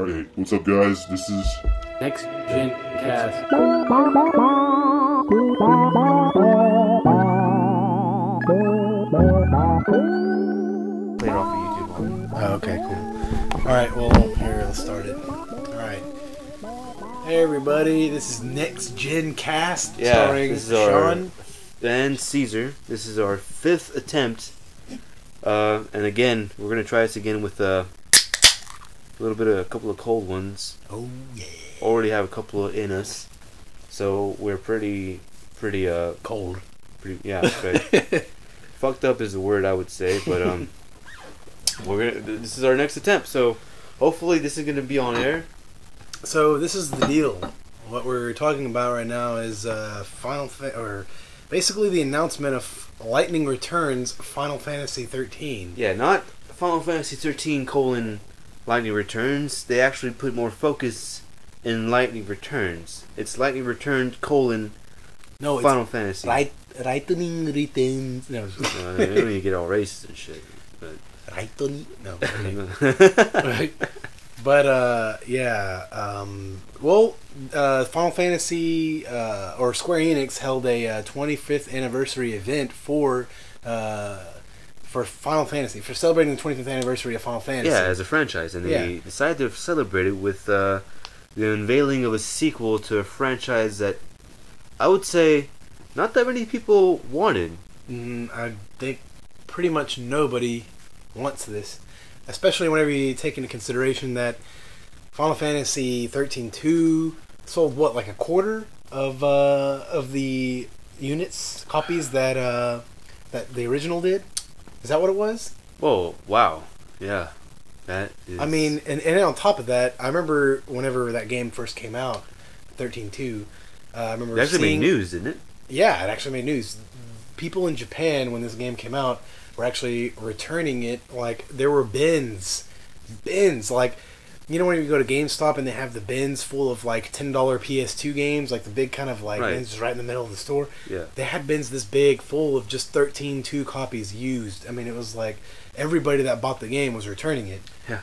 Alright, what's up guys? This is Next Gen Cast. Play it off of YouTube. Oh, okay, cool. Alright, well, here, let's start it. Alright. Hey everybody, this is Next Gen Cast, starring this is Sean and Caesar. This is our 5th attempt. And again, we're going to try this again with a couple of cold ones. Oh, yeah. Already have a couple in us. So we're pretty Cold. yeah, right. Fucked up is the word I would say, but this is our next attempt. So hopefully this is going to be on air. So this is the deal. What we're talking about right now is basically the announcement of Lightning Returns Final Fantasy XIII. Yeah, not Final Fantasy XIII : Lightning Returns. They actually put more focus in Lightning Returns. It's Lightning Returns : Final Fantasy. Lightning Returns. No, They don't even get all racist and shit. But Lightning. No. Okay. But Final Fantasy or Square Enix held a 25th anniversary event for Final Fantasy, for celebrating the 25th anniversary of Final Fantasy. yeah, as a franchise, and they decided to celebrate it with the unveiling of a sequel to a franchise that I would say not that many people wanted. I think pretty much nobody wants this, especially whenever you take into consideration that Final Fantasy XIII-2 sold like a quarter of the copies that the original did. Is that what it was? Whoa! Wow! Yeah, that is. I mean, and on top of that, I remember whenever that game first came out, XIII-2. I remember it actually made news, didn't it? Yeah, it actually made news. People in Japan, when this game came out, were actually returning it. Like, there were bins, like, you know when you go to GameStop and they have the bins full of like $10 PS2 games, like the big kind of like bins just right in the middle of the store. Yeah. They had bins this big full of just 13.2 copies used. I mean, it was like everybody that bought the game was returning it. Yeah.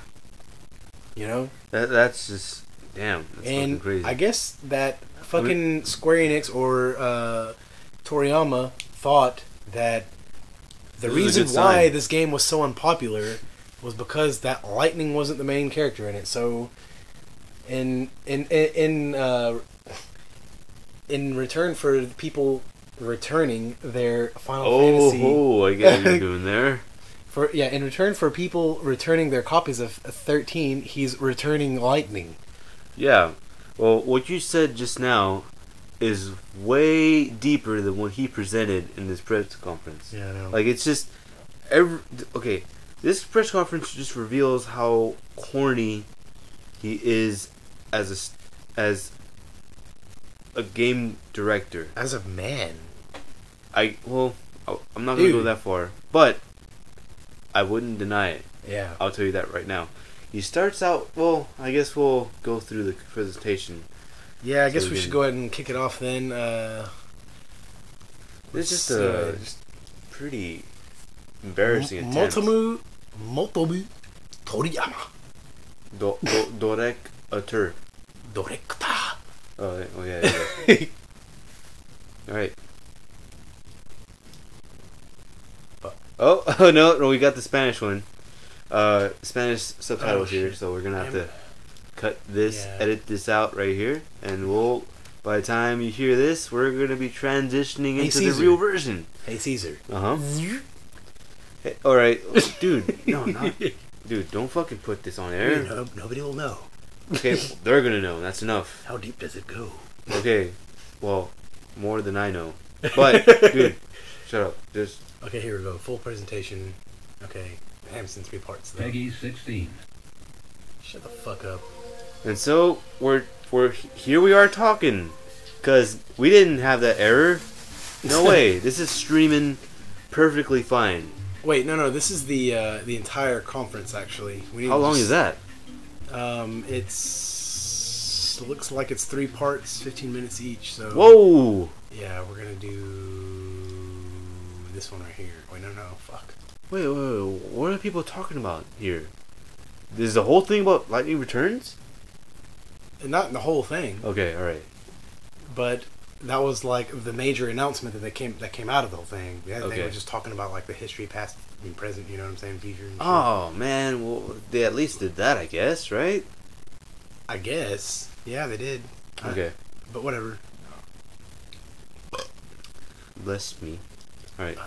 You know? That's just damn. That's fucking crazy. I guess that fucking Square Enix or Toriyama thought that the reason why this game was so unpopular was because that Lightning wasn't the main character in it. So, in return for people returning their Final Fantasy, I get what you're doing there. In return for people returning their copies of 13, he's returning Lightning. Yeah. Well, what you said just now is way deeper than what he presented in this press conference. Yeah, I know. Like, it's just okay. This press conference just reveals how corny he is as a game director. As a man. I'm not gonna go that far, but I wouldn't deny it. Yeah. I'll tell you that right now. He starts out, well, I guess we'll go through the presentation. Yeah, I guess we should go ahead and kick it off then. It's just pretty embarrassing attempt. Motomu Toriyama. Director. Directa. Oh yeah. Alright. Oh no, we got the Spanish one. Spanish subtitles here, so we're gonna have to cut this, edit this out right here, and by the time you hear this, we're gonna be transitioning into the real version. Hey Caesar. Hey, all right, dude. Dude. Don't fucking put this on air. Nobody will know. Okay, they're gonna know. That's enough. How deep does it go? Okay, well, more than I know. But dude, shut up. Just okay. Here we go. Full presentation. Okay, Ham's in 3 parts. Though. Peggy 16. Shut the fuck up. And so we're here. We are talking because we didn't have that error. No way. This is streaming perfectly fine. Wait, no. This is the entire conference actually. How long is that? Looks like it's 3 parts, 15 minutes each. So. Whoa. Yeah, we're gonna do this one right here. Wait, no, fuck. Wait. What are people talking about here? Is the whole thing about Lightning Returns? Not in the whole thing. Okay, all right. But that was like the major announcement that came out of the whole thing. They were just talking about like the history, past and present. You know what I'm saying? Future. And shit. Oh man, well they at least did that, I guess, right? I guess. Yeah, they did. Okay. But whatever. Bless me. All right.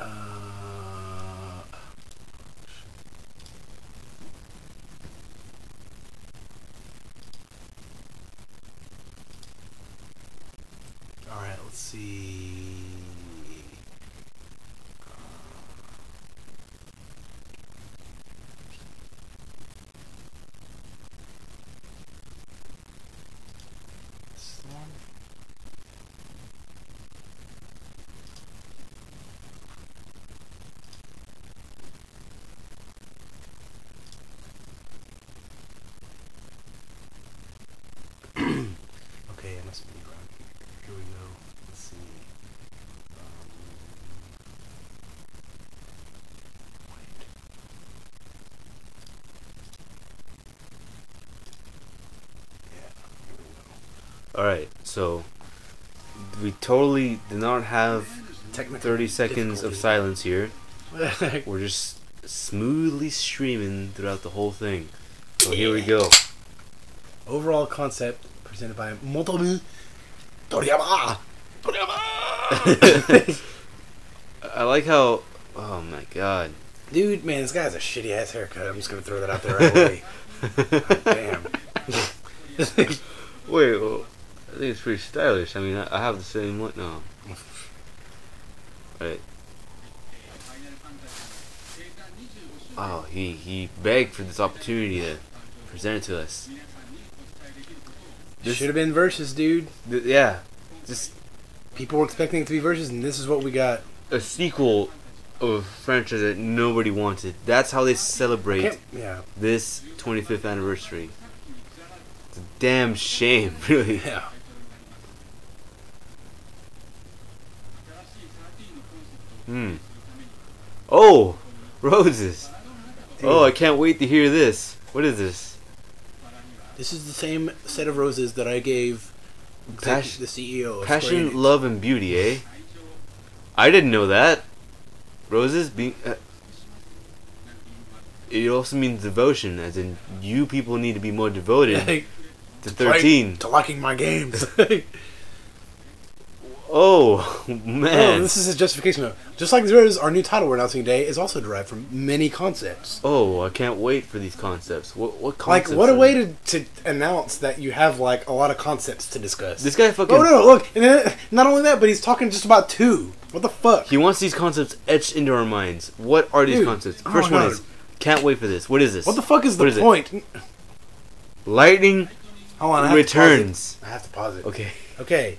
All right. Let's see. This one. Okay, it must be around here. Here we go. Let's see. Wait. Yeah, here we All right. So we totally did not have Technical 30 seconds of difficulty. silence here. go. We're just smoothly streaming throughout the whole thing. So here we go. Overall concept presented by Motomu Toriyama. I like how. Oh my god. Dude, man, this guy has a shitty ass haircut. I'm just gonna throw that out there right away. God damn. Wait, well, I think it's pretty stylish. I mean, I have the same one. No. Right. Oh, he begged for this opportunity to present it to us. This should have been versus, dude. Yeah. Just People were expecting it to be versus, and this is what we got. a sequel of a franchise that nobody wanted. That's how they celebrate Yeah. this 25th anniversary. It's a damn shame, really. Yeah. Oh! Roses! Oh, I can't wait to hear this. What is this? This is the same set of roses that I gave the CEO of Square Passion, Enix. love, and beauty, eh? I didn't know that. Roses being... it also means devotion, as in you people need to be more devoted to 13. To liking my games. Oh, man. Oh, this is a justification of just like Zero's, our new title we're announcing today is also derived from many concepts. Oh, I can't wait for these concepts. What concepts? Like, what a way to announce that you have like a lot of concepts to discuss. This guy fucking... Oh no! Look, and then, not only that, but he's talking just about two. What the fuck? He wants these concepts etched into our minds. What are these Dude, concepts? oh First my one God. is, can't wait for this. What is this? What the fuck is What the is it? point? Lightning Hold on, I have returns. To pause it. I have to pause it. Okay. Okay.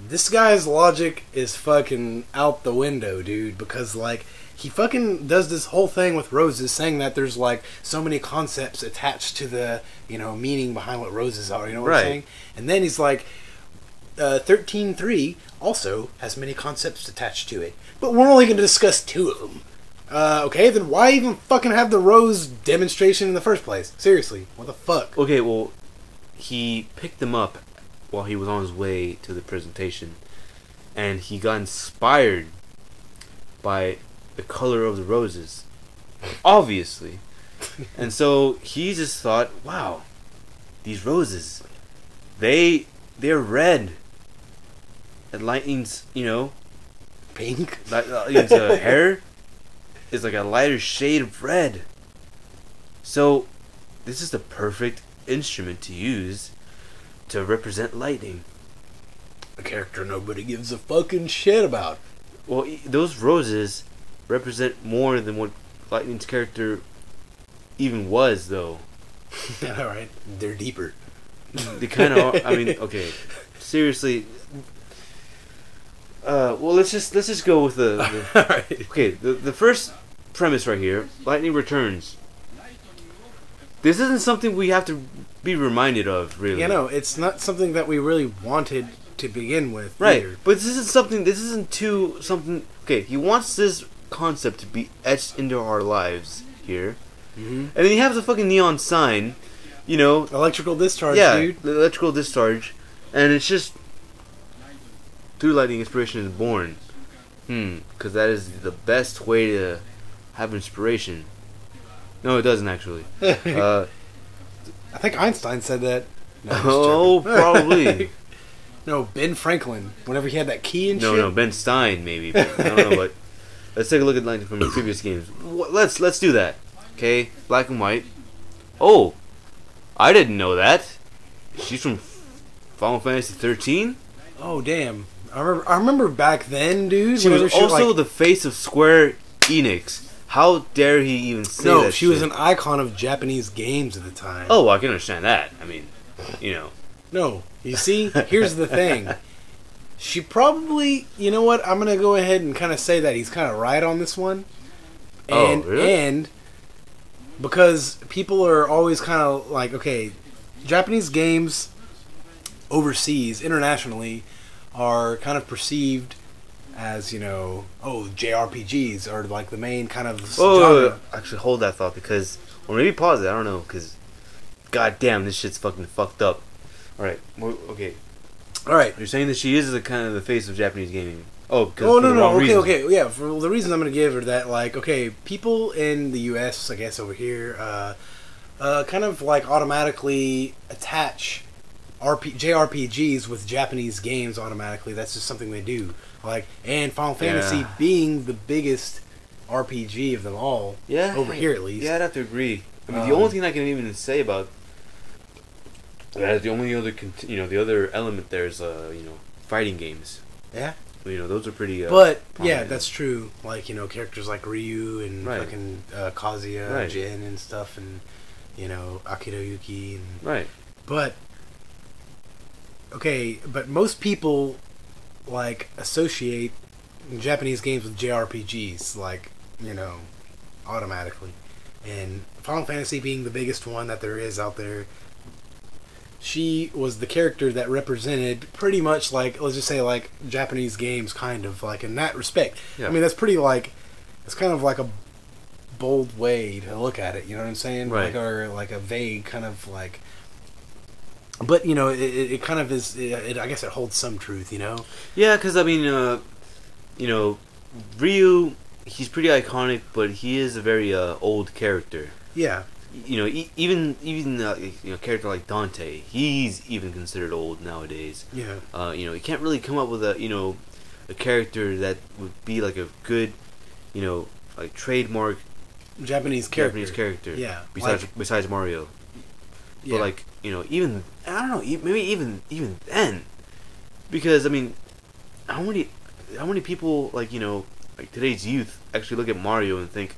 This guy's logic is fucking out the window, dude, because, like, he fucking does this whole thing with roses, saying that there's, like, so many concepts attached to the, you know, meaning behind what roses are, you know what Right. I'm saying? And then he's like, 13.3 also has many concepts attached to it, but we're only going to discuss two of them. Okay, then why even fucking have the rose demonstration in the first place? Seriously, what the fuck? Okay, well, he picked them up while he was on his way to the presentation, and he got inspired by the color of the roses, obviously. And so he just thought, wow, these roses, they're red. And Lightning's, you know, Pink? Lightning's hair is like a lighter shade of red. So this is the perfect instrument to use to represent Lightning. A character nobody gives a fucking shit about. Well, those roses represent more than what Lightning's character even was, though. Alright, they're deeper. They kind of are. I mean, okay, seriously. Well, let's just go with the Alright. okay. The first premise right here: Lightning returns. This isn't something we have to be reminded of, really. You know, it's not something that we really wanted to begin with. Right, either. but this isn't something. This isn't too something. Okay, he wants this concept to be etched into our lives here, Mm-hmm. and then he has a fucking neon sign you know, electrical discharge, yeah, dude. the electrical discharge, and it's just through lightning inspiration is born. Because that is the best way to have inspiration. No, it doesn't actually. I think Einstein said that. No, I'm just Oh, joking. probably. No, Ben Franklin. Whenever he had that key and shit. No, Ben Stein maybe. But I don't know, but let's take a look at lightning from the previous games. Let's do that. Okay, black and white. Oh, I didn't know that. She's from Final Fantasy 13. Oh damn! I remember back then, dude. She was whenever also the face of Square Enix. How dare he even say that? No, she was an icon of Japanese games at the time. Oh, I can understand that. I mean, you know. No, you see, here's the thing. She probably, you know what? I'm gonna go ahead and kind of say that he's kind of right on this one. And, really? And because people are always kind of like, okay, Japanese games overseas, internationally, are kind of perceived as, you know, JRPGs are like the main kind of genre. Actually, hold that thought because, or maybe pause it. I don't know because, goddamn, this shit's fucking fucked up. All right, okay. All right, You're saying that she is the kind of the face of Japanese gaming. Oh, no. Okay. Yeah, for the reason I'm going to give her that, like, okay, people in the U.S., I guess over here, kind of like automatically attach JRPGs with Japanese games automatically. That's just something they do. Like, and Final Fantasy being the biggest RPG of them all, over here at least. Yeah, I'd have to agree. I mean, the only thing I can even say about the only other the other element there is fighting games. Yeah. You know, those are pretty. But yeah, that's true. Like, you know, characters like Ryu and fucking Kazuya, Jin and stuff, and you know, Akira Yuki and right. But okay, but most people like associate Japanese games with JRPGs, like, you know, automatically. And Final Fantasy being the biggest one that there is out there, she was the character that represented pretty much, like, let's just say, like, Japanese games, kind of, like, in that respect. Yeah. I mean, that's pretty, like, it's kind of like a bold way to look at it, you know what I'm saying? Right. Like, or, like, a vague kind of, like... But, you know, it kind of is... I guess it holds some truth, you know? Yeah, because, I mean, you know, Ryu, he's pretty iconic, but he is a very old character. Yeah. You know, even a character like Dante, he's even considered old nowadays. Yeah. You know, you can't really come up with a character that would be like a good, you know, like trademark Japanese character. Yeah. Besides Mario. Yeah. But like, you know, even I don't know, maybe even then, because I mean, how many people, like, you know, like today's youth actually look at Mario and think,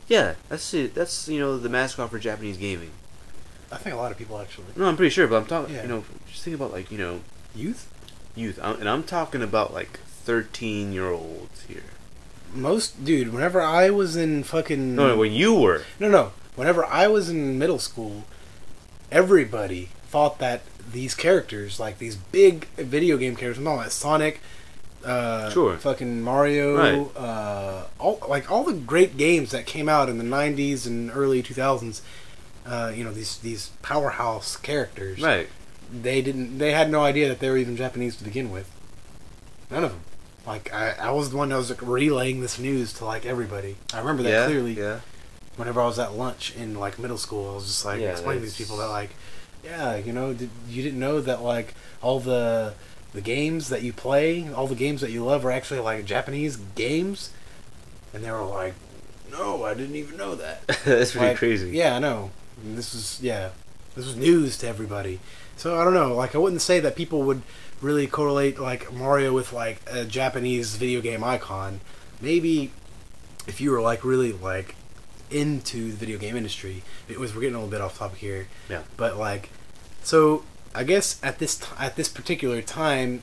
yeah, that's it. That's, you know, the mascot for Japanese gaming. I think a lot of people actually. No, I'm pretty sure, but I'm talking. You know, just think about, like, you know, youth. And I'm talking about like 13-year-olds here. Dude. Whenever I was in fucking. No, when you were. No. Whenever I was in middle school, everybody thought that these characters, like these big video game characters, I'm talking about Sonic. Sure. Fucking Mario, right. all the great games that came out in the 90s and early 2000s, you know, these powerhouse characters. Right. They had no idea that they were even Japanese to begin with. None of them. Like, I was the one that was like relaying this news to like everybody. I remember that clearly. Yeah. Whenever I was at lunch in like middle school, I was just like explaining to these people that, like, you know, you didn't know that, like, all the games that you play, all the games that you love are actually, like, Japanese games? And they were like, no, I didn't even know that. That's pretty crazy. Yeah, I know. This was news to everybody. So, I don't know, like, I wouldn't say that people would really correlate, like, Mario with, like, a Japanese video game icon. Maybe if you were, like, really, like, into the video game industry. We're getting a little bit off topic here. Yeah. But, like, so I guess at this particular time,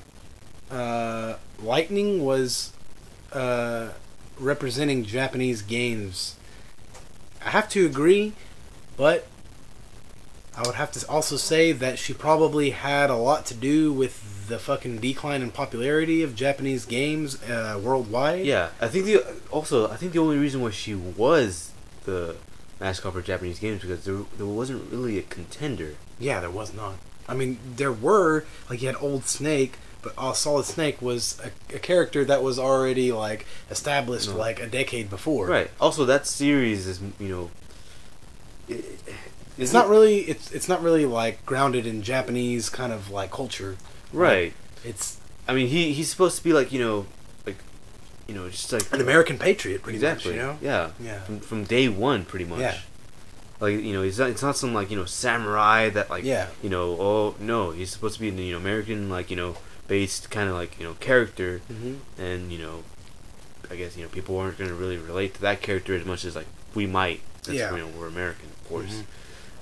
Lightning was representing Japanese games. I have to agree, but I would have to also say that she probably had a lot to do with the fucking decline in popularity of Japanese games worldwide. Yeah, I think the only reason why she was the mascot for Japanese games because there wasn't really a contender. Yeah, there was not. I mean, there were, like, you had Old Snake, but Solid Snake was a character that was already, like, established, like, a decade before. Right. Also, that series is, it's not really, like, grounded in Japanese kind of, like, culture. Right. Like, it's... I mean, he's supposed to be, like, just like... an American patriot, pretty much, you know? Yeah. From day one, pretty much. Yeah. Like, it's not some, like, samurai that, like, oh, no, he's supposed to be an, American, like, based kind of, like, character. Mm-hmm. And, I guess, people aren't going to really relate to that character as much as, like, we might. That's, we're American, of course.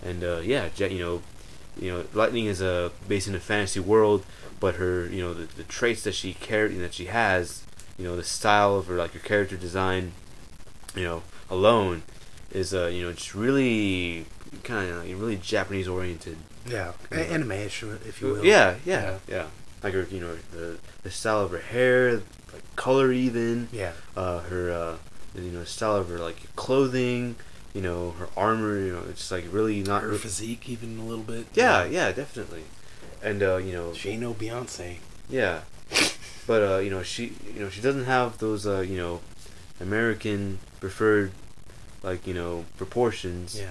Mm-hmm. Lightning is based in a fantasy world, but her, the traits that she has, the style of her, like, her character design, alone is just really kind of really Japanese oriented. Yeah, anime-ish, if you will. Yeah. Like her, the style of her hair, like color even. Yeah. Her, style of her, like, clothing, her armor. It's like really not her physique even a little bit. Yeah, definitely. And she ain't no Beyonce. Yeah, but she doesn't have those American preferred, like, proportions. Yeah.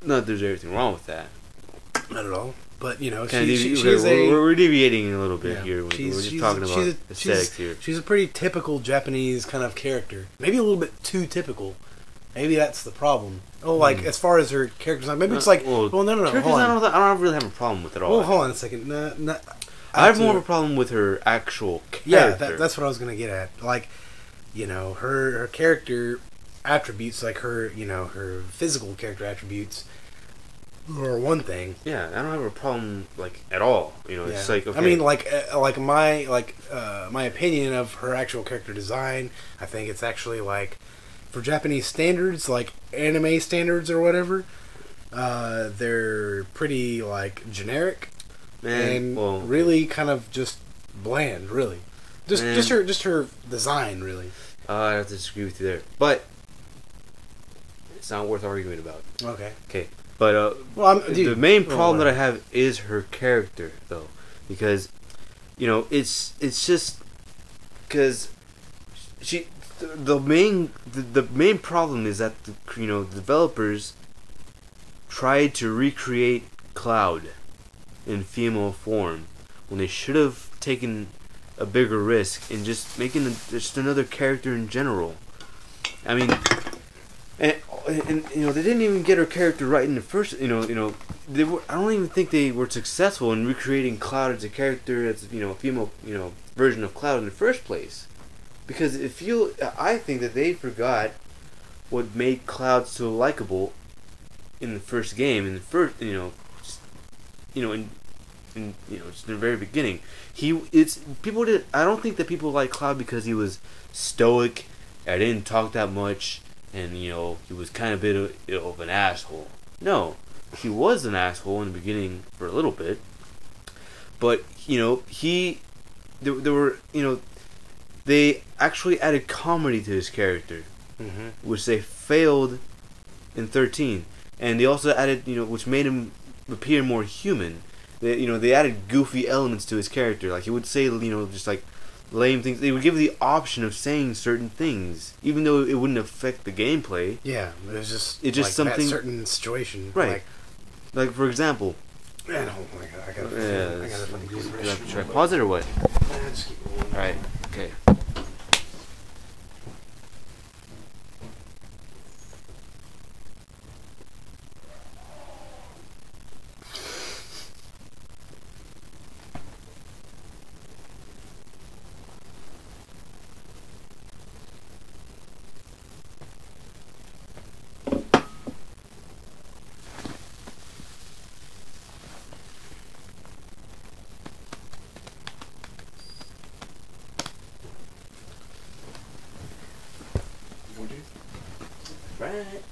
Not that there's anything wrong with that. Not at all. But, we're deviating a little bit here. We're just talking about aesthetics here. She's a pretty typical Japanese kind of character. Maybe a little bit too typical. Maybe that's the problem. Oh, like, as far as her character design, maybe it's like, no. Hold on. I don't really have a problem with it all. Well, hold on a second. I have more of a problem with her actual character. Yeah, that's what I was going to get at. Like, her character attributes, like her physical character attributes, are one thing. Yeah, I don't have a problem, like, at all. It's like, okay. I mean, my opinion of her actual character design, I think it's actually, like, for Japanese standards, like anime standards or whatever, they're pretty, like, generic really kind of just bland, really. Just her design, really. I have to disagree with you there, but it's not worth arguing about. Okay. But the main problem that I have is her character, though, because it's just because the main problem is that the developers tried to recreate Cloud in female form when they should have taken a bigger risk in just making just another character in general. I mean, and they didn't even get her character right in the first. I don't even think they were successful in recreating Cloud as a character, as a female version of Cloud in the first place. Because I think that they forgot what made Cloud so likable in the first game, in just in the very beginning. I don't think that people like Cloud because he was stoic, and didn't talk that much, and he was kind of a bit of an asshole. No, he was an asshole in the beginning for a little bit, but they actually added comedy to his character, which they failed in 13, and they also added which made him appear more human. They added goofy elements to his character, like he would say just like lame things. They would give the option of saying certain things, even though it wouldn't affect the gameplay. Yeah, it's just like something that certain situation, right? Like for example. Man, oh my god, I gotta fucking use the restroom. Should I pause it or what? Just keep going. All right. Okay. Right.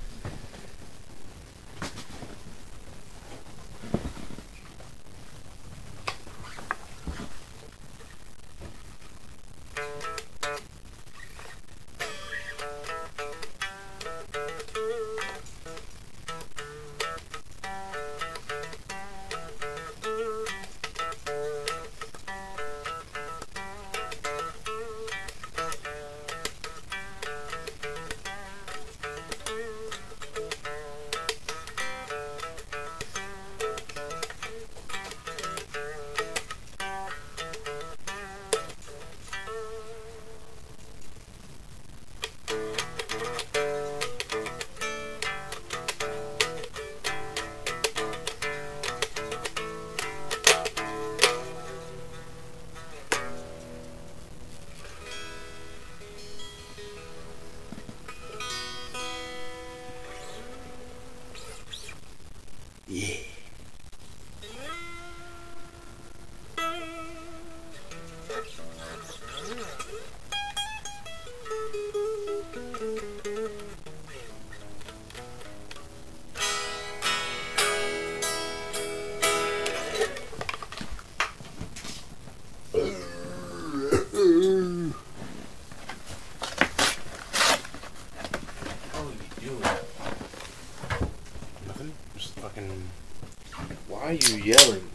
Why are you yelling?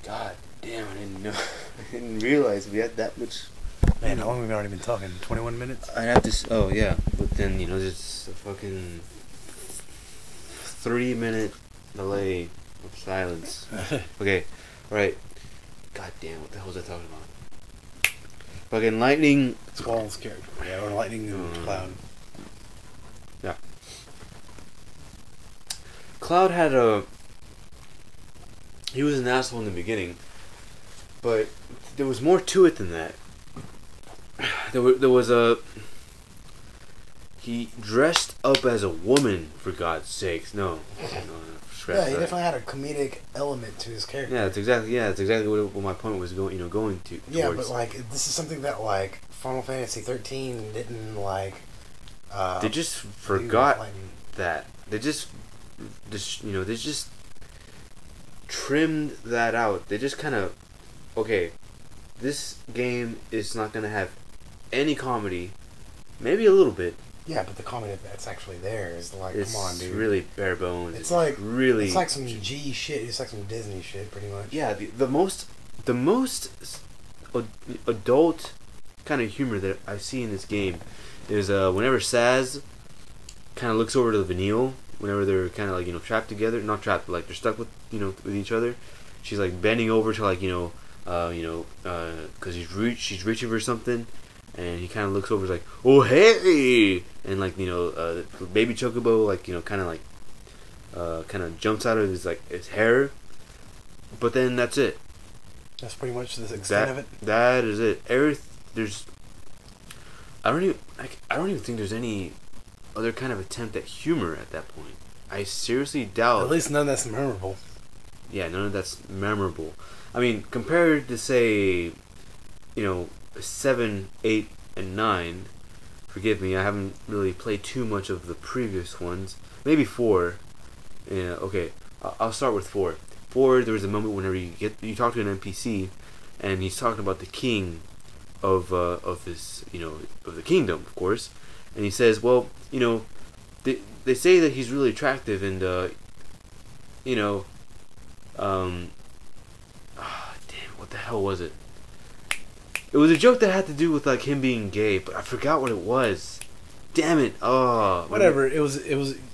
God damn, I didn't know. I didn't realize we had that much. Man, how long have we already been talking? 21 minutes? I'd have to. Oh, yeah. But then, there's a fucking 3-minute delay of silence. Okay, alright. God damn, what the hell was I talking about? Fucking lightning. Squall's character. Yeah, or lightning and Cloud. Yeah. Cloud had a. He was an asshole in the beginning, but there was more to it than that. There was a. He dressed up as a woman, for God's sakes. No. Yeah, he definitely had a comedic element to his character. Yeah, that's exactly what my point was going to. Yeah, but like this is something that like Final Fantasy 13 didn't like. They just forgot that. They just trimmed that out. They just kind of, okay, this game is not gonna have any comedy, maybe a little bit. Yeah, but the comedy that's actually there is like, it's come on, dude. It's really bare bones. It's like really. It's like some G shit. It's like some Disney shit, pretty much. Yeah, the most adult kind of humor that I see in this game is whenever Saz kind of looks over to the Vanille, whenever they're kind of like trapped together, not trapped, but like they're stuck with with each other. She's like bending over to like because she's reaching for something. And he kind of looks over, and is like, "Oh hey!" And like the baby chocobo, like kind of jumps out of his hair. But then that's it. That's pretty much the extent of it. That is it. I don't even think there's any other kind of attempt at humor at that point. I seriously doubt. At least none that's memorable. Yeah, none of that's memorable. I mean, compared to say, 7, 8, and 9. Forgive me, I haven't really played too much of the previous ones. Maybe 4. Yeah, okay. I'll start with 4. 4, there was a moment whenever you talk to an NPC, and he's talking about the king of this, of the kingdom, of course. And he says, well, they say that he's really attractive, and damn, what the hell was it? It was a joke that had to do with like him being gay, but I forgot what it was. Damn it! Oh, whatever. It was.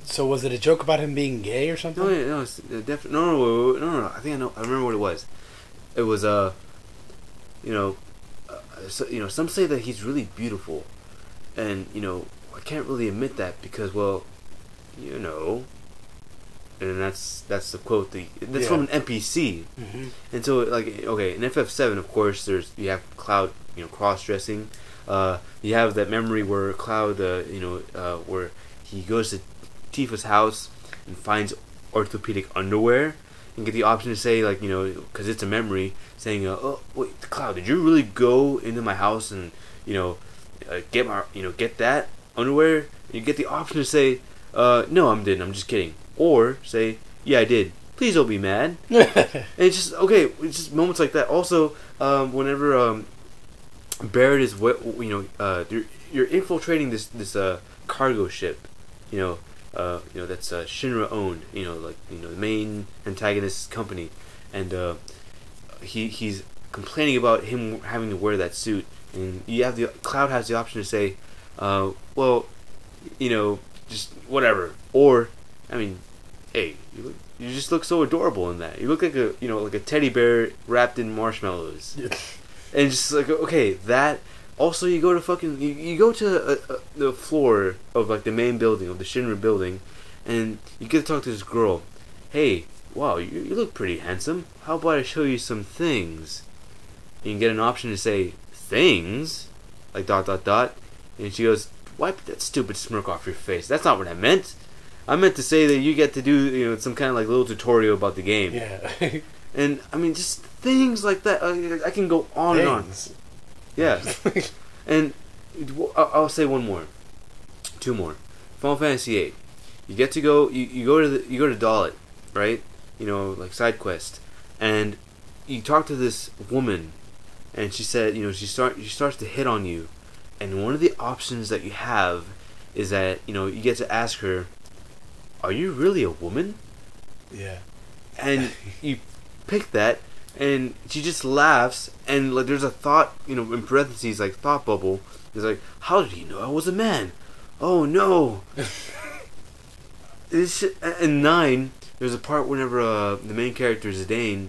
So was it a joke about him being gay or something? No, it's definitely no. I think I know. I remember what it was. It was some say that he's really beautiful, and I can't really admit that because and that's the quote. That's from an NPC, and so in FF7, of course, you have Cloud, cross dressing. You have that memory where Cloud, where he goes to Tifa's house and finds orthopedic underwear, and get the option to say because it's a memory, saying, "Oh wait, Cloud, did you really go into my house and get that underwear?" And you get the option to say, "No, I didn't. I'm just kidding." Or say, "Yeah, I did. Please don't be mad." And it's just it's just moments like that. Also, whenever Barrett is you're infiltrating this cargo ship, that's Shinra owned. The main antagonist's company, and he's complaining about him having to wear that suit, and Cloud has the option to say, well, just whatever, or I mean, hey, you just look so adorable in that. You look like a teddy bear wrapped in marshmallows. Yeah. And just like, okay, that. Also, you go to you go to the floor of like the main building of the Shinra building, and you get to talk to this girl. Hey, wow, you look pretty handsome. How about I show you some things? And you get an option to say things, like ... And she goes, wipe that stupid smirk off your face. That's not what I meant. I meant to say that you get to do some kind of like little tutorial about the game. Yeah. And I mean, just things like that. I can go on and on. Yeah. And I'll say one more, 2 more. Final Fantasy VIII. You get to go. You go to Dalit, right? Like side quest, and you talk to this woman, and she said, she starts to hit on you, and one of the options that you have is that you get to ask her, "Are you really a woman?" Yeah. And you pick that, and she just laughs, and like there's a thought, in parentheses, like thought bubble. It's like, how did he know I was a man? Oh no! In 9, there's a part whenever the main character Zidane,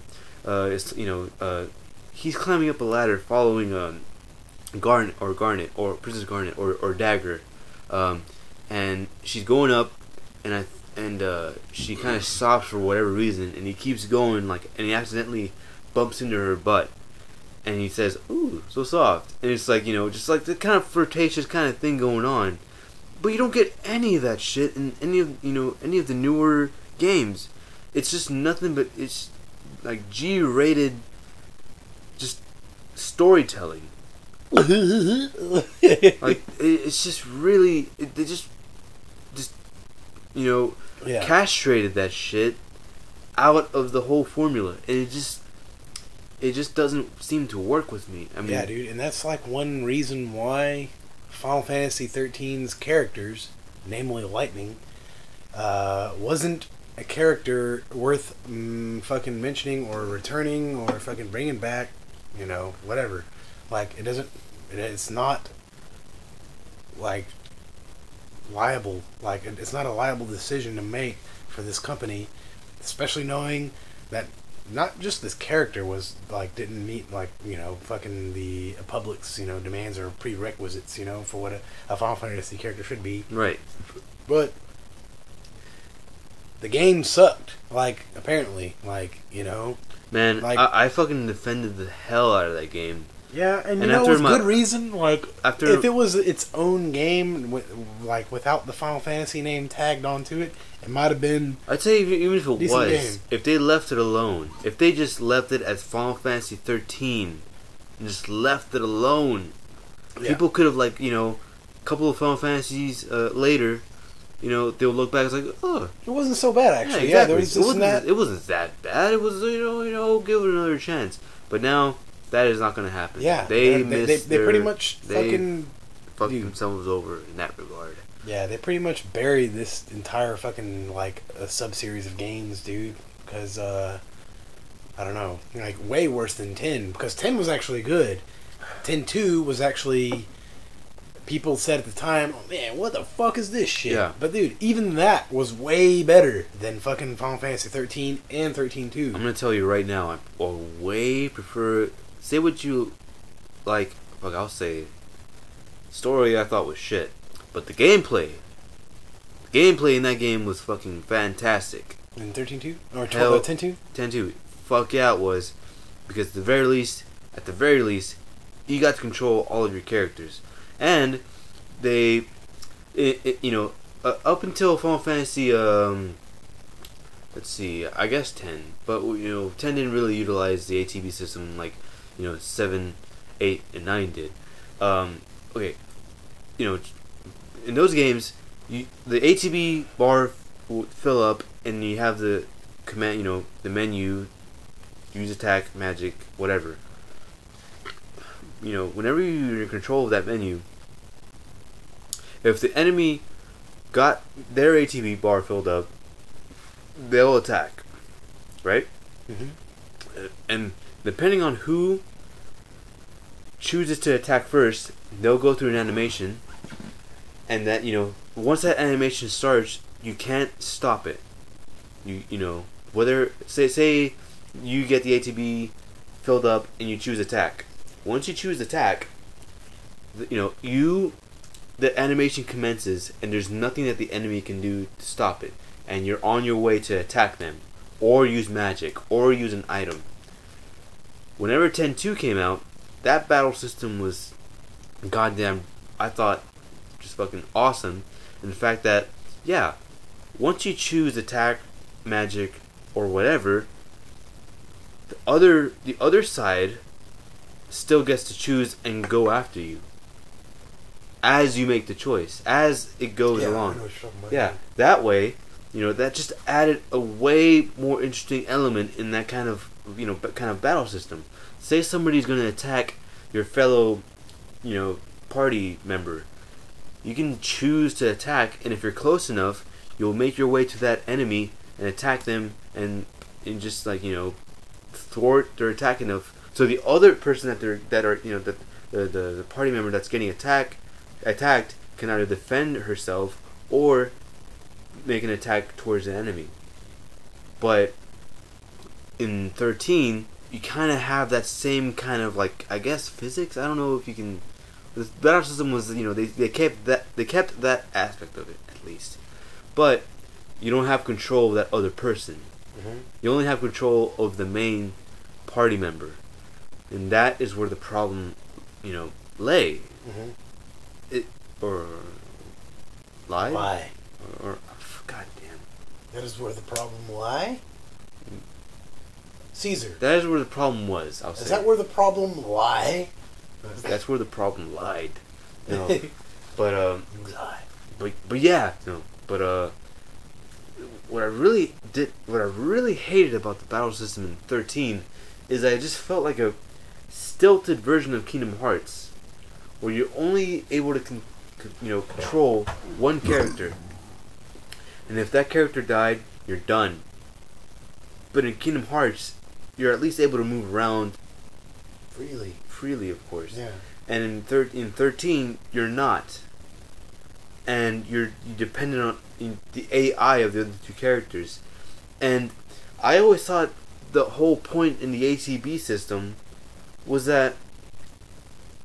he's climbing up a ladder following Garnet or Princess Garnet or Dagger, and she's going up, and she kind of stops for whatever reason, and he keeps going, and he accidentally bumps into her butt, and he says, "Ooh, so soft," and it's like, just like the kind of flirtatious kind of thing going on, but you don't get any of that shit in any of the newer games. It's just nothing but it's like G-rated, just storytelling. Like it's just really they just castrated that shit out of the whole formula, and it just doesn't seem to work with me. I mean, yeah, dude, and that's like one reason why Final Fantasy XIII's characters, namely Lightning, wasn't a character worth fucking mentioning or returning or fucking bringing back, whatever. Like, it's not, like, liable. Like, it's not a liable decision to make for this company, especially knowing that not just this character was, like, didn't meet, like, fucking the public's, demands or prerequisites, for what a Final Fantasy character should be. Right. But the game sucked. Like, apparently. Like, Man, like, I fucking defended the hell out of that game. Yeah, and it was good reason. Like, if it was its own game, without the Final Fantasy name tagged onto it, it might have been. I'd say even if it was, game. If they left it alone, if they just left it as Final Fantasy XIII, and just left it alone, people could have a couple of Final Fantasies later, they'll look back and it's like, oh, it wasn't so bad actually. Yeah, exactly. There was this it wasn't that bad. It was give it another chance. But now. That is not going to happen. Yeah, they pretty much fucked themselves over in that regard. Yeah, they pretty much buried this entire fucking a sub-series of games, dude. Because I don't know, way worse than 10. Because 10 was actually good. 10-2 was actually, people said at the time, oh man, what the fuck is this shit? Yeah. But dude, even that was way better than fucking Final Fantasy 13 and 13-2. I'm gonna tell you right now, I way prefer. Say what you like. Fuck, I'll say. Story I thought was shit, but the gameplay in that game was fucking fantastic. In 13-2 or 10-2? 10-2. Fuck yeah, it was, because at the very least, you got to control all of your characters, and they, up until Final Fantasy, let's see, I guess 10, but 10 didn't really utilize the ATB system like 7, 8, and 9 did. Okay, in those games, the ATB bar would fill up, and you have the command, the menu, use attack, magic, whatever. Whenever you're in control of that menu, if the enemy got their ATB bar filled up, they'll attack, right? Mm-hmm. And depending on who chooses to attack first, they'll go through an animation, and that once that animation starts, you can't stop it. Whether say you get the ATB filled up and you choose attack. Once you choose attack, the animation commences, and there's nothing that the enemy can do to stop it, and you're on your way to attack them, or use magic, or use an item. Whenever 10-2 came out, that battle system was goddamn, I thought, just fucking awesome. And the fact that, once you choose attack, magic, or whatever, the other side still gets to choose and go after you as you make the choice, as it goes along. That way, that just added a way more interesting element in that kind of battle system. Say somebody's going to attack your fellow, party member. You can choose to attack, and if you're close enough, you'll make your way to that enemy and attack them and just like thwart their attack enough so the other person the party member that's getting attacked can either defend herself or make an attack towards the enemy. But in 13, you kind of have that same kind of like, I guess, physics. I don't know if you can. The battle system was, they kept that aspect of it at least, but you don't have control of that other person. Mm-hmm. You only have control of the main party member, and that is where the problem, lay. Mm-hmm. It or lie. Lie. Or God damn. That is where the problem lie. Caesar. That is where the problem was. Is that where the problem lie? That's where the problem lied. But yeah, but what I really hated about the battle system in 13 is I just felt like a stilted version of Kingdom Hearts, where you're only able to control one character, and if that character died, you're done. But in Kingdom Hearts, you're at least able to move around freely, of course. Yeah. And in 13, you're not, and you're dependent on the AI of the other two characters. And I always thought the whole point in the ATB system was that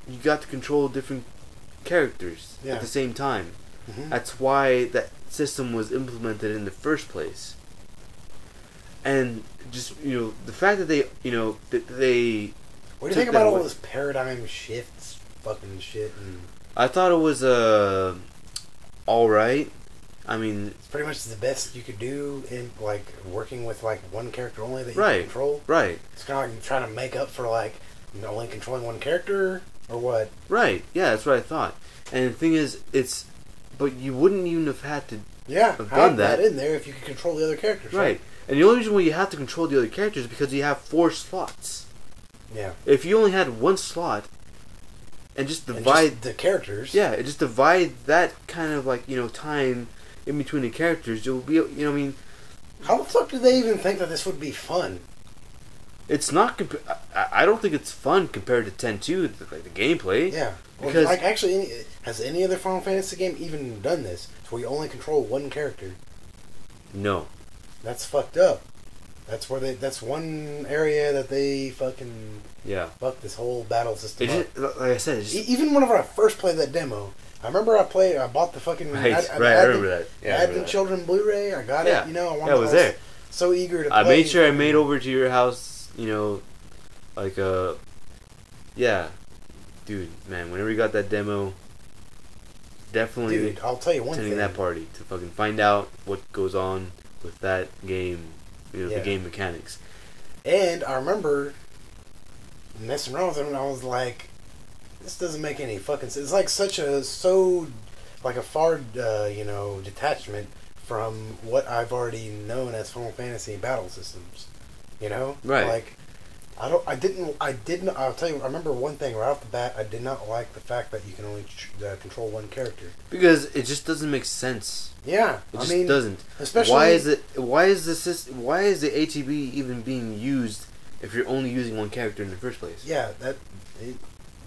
you got to control different characters at the same time. Mm-hmm. That's why that system was implemented in the first place. And just the fact that they what do you think about all this paradigm shifts fucking shit? And I thought it was all right. I mean, it's pretty much the best you could do in like working with like one character only that you can control. Right. It's kind of like trying to make up for like only controlling one character or what. Right. Yeah, that's what I thought. And the thing is, but you wouldn't even have had to have done that in there if you could control the other characters. Right. And the only reason why you have to control the other characters is because you have 4 slots. Yeah. If you only had 1 slot and just divide the characters. Yeah, just divide that kind of like, time in between the characters, you'll be, how the fuck did they even think that this would be fun? It's not. I don't think it's fun compared to 10-2, like the gameplay. Yeah. Because actually, has any other Final Fantasy game even done this? So we only control one character. No. That's fucked up. That's one area that they fucking fuck this whole battle system up. Like I said, even whenever I first played that demo, I remember I bought the fucking I remember that. Yeah, Advent Children Blu-ray. I got it. I wanted. I was there. So eager to. I made sure I made over to your house. Like yeah, dude, man. Whenever you got that demo, definitely. Dude, I'll tell you one thing. That party to fucking find out what goes on with that game. The game mechanics. And I remember messing around with it, and I was like, "This doesn't make any fucking sense." It's like a far detachment from what I've already known as Final Fantasy battle systems. Right? Like, I didn't. I'll tell you. I remember one thing right off the bat. I did not like the fact that you can only control one character because it just doesn't make sense. Yeah, it just doesn't. Especially why is the ATB even being used if you're only using one character in the first place? Yeah,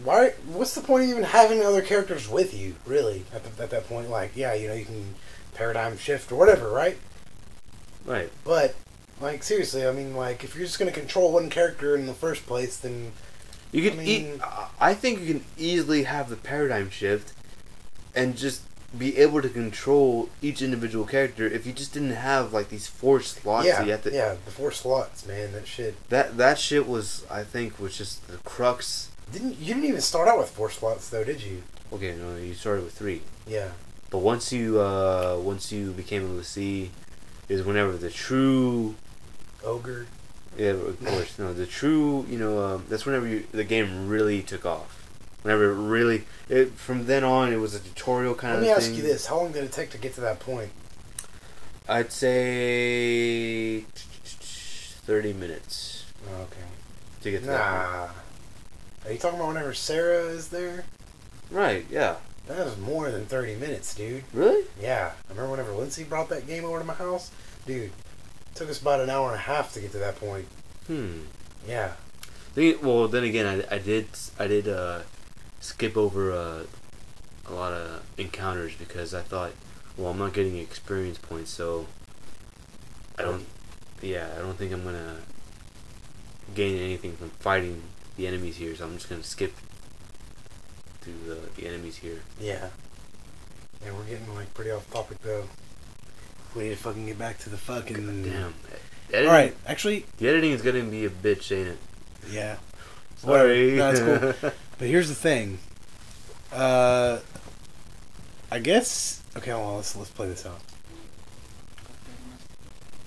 why? What's the point of even having other characters with you? Really, at that point, like, you can paradigm shift or whatever, right? Right. But like, seriously, I mean, like, if you're just going to control one character in the first place, then you can. I think you can easily have the paradigm shift and just be able to control each individual character if you just didn't have like these 4 slots. Yeah, you have to, the 4 slots, man. That shit. That shit was, I think, was just the crux. You didn't even start out with 4 slots though, did you? Okay, no, you started with 3. Yeah. But once you became able to see, is whenever the true ogre. Yeah, of course. No, the true. That's whenever the game really took off. Whenever from then on, it was a tutorial kind of thing. Let me ask you this: how long did it take to get to that point? I'd say 30 minutes. Oh, okay. To get to that point. Are you talking about whenever Sarah is there? Right. Yeah. That was more than 30 minutes, dude. Really? Yeah. I remember whenever Lindsay brought that game over to my house, dude. Took us about an hour and a half to get to that point. Yeah. Well, then again, I did skip over a lot of encounters because I thought, well, I'm not getting experience points, so I don't think I'm gonna gain anything from fighting the enemies here, so I'm just gonna skip through the enemies here. Yeah. And we're getting like pretty off topic though. We need to fucking get back to the fucking. Damn. Alright, actually. The editing is gonna be a bitch, ain't it? Yeah. Sorry. No, it's cool. But here's the thing. I guess. Okay, well, let's play this out.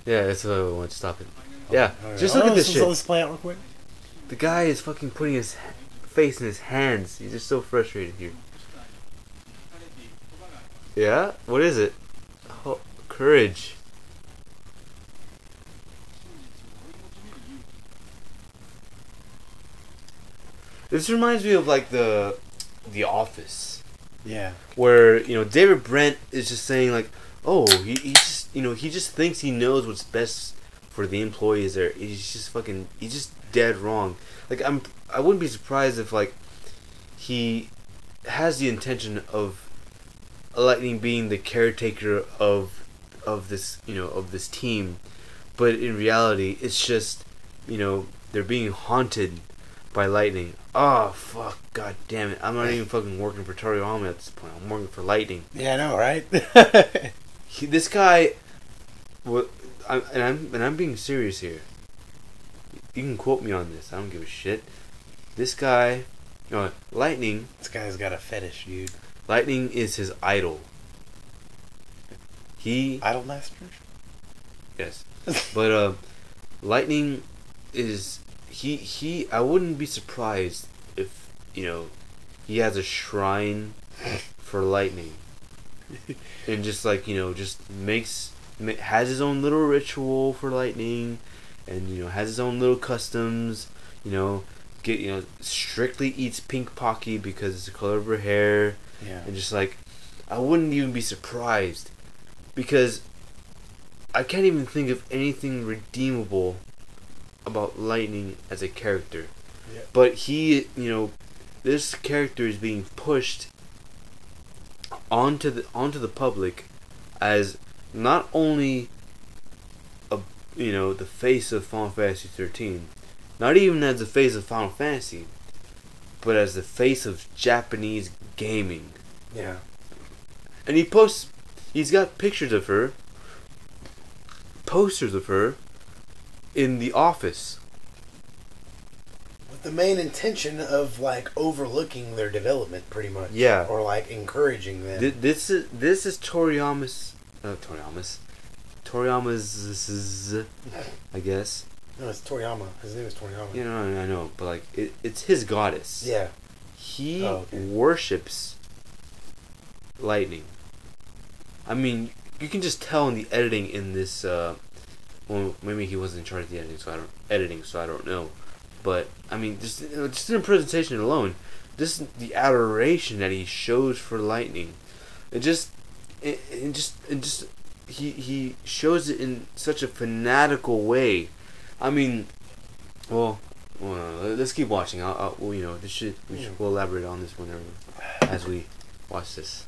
Yeah, that's why I want to stop it. Yeah, right. just look at this shit. Let's play out real quick. The guy is fucking putting his face in his hands. He's just so frustrated here. Yeah? What is it? Oh, courage. This reminds me of like the Office. Yeah. Where, David Brent is just saying like, oh, he just he just thinks he knows what's best for the employees there. He's just dead wrong. Like I wouldn't be surprised if like he has the intention of Lightning being the caretaker of this of this team, but in reality it's just they're being haunted by Lightning. Oh fuck, god damn it! I'm not even fucking working for Toriyama at this point. I'm working for Lightning. Yeah, I know, right? This guy, I'm being serious here. You can quote me on this. I don't give a shit. This guy, Lightning. This guy's got a fetish, dude. Lightning is his idol. Idol master? Yes, but Lightning is he. I wouldn't be surprised if he has a shrine for Lightning, and just like just has his own little ritual for Lightning, and has his own little customs. Strictly eats pink Pocky because it's the color of her hair. Yeah. And just like, I wouldn't even be surprised, because I can't even think of anything redeemable about Lightning as a character. Yeah. But this character is being pushed onto the public as not only the face of Final Fantasy XIII, not even as the face of Final Fantasy, but as the face of Japanese gaming. Yeah. And he's got pictures of her, posters of her, in the office. With the main intention of like overlooking their development, pretty much. Yeah. Or like encouraging them. This is Toriyama's, I guess. No, it's Toriyama. His name is Toriyama. Yeah, I know, but like it's his goddess. Yeah. He worships Lightning. I mean, you can just tell in the editing in this. Well, maybe he wasn't in charge of the editing, so I don't know. But I mean, just in the presentation alone, just the adoration that he shows for Lightning, he shows it in such a fanatical way. I mean, well, let's keep watching. We'll elaborate on this whenever as we watch this.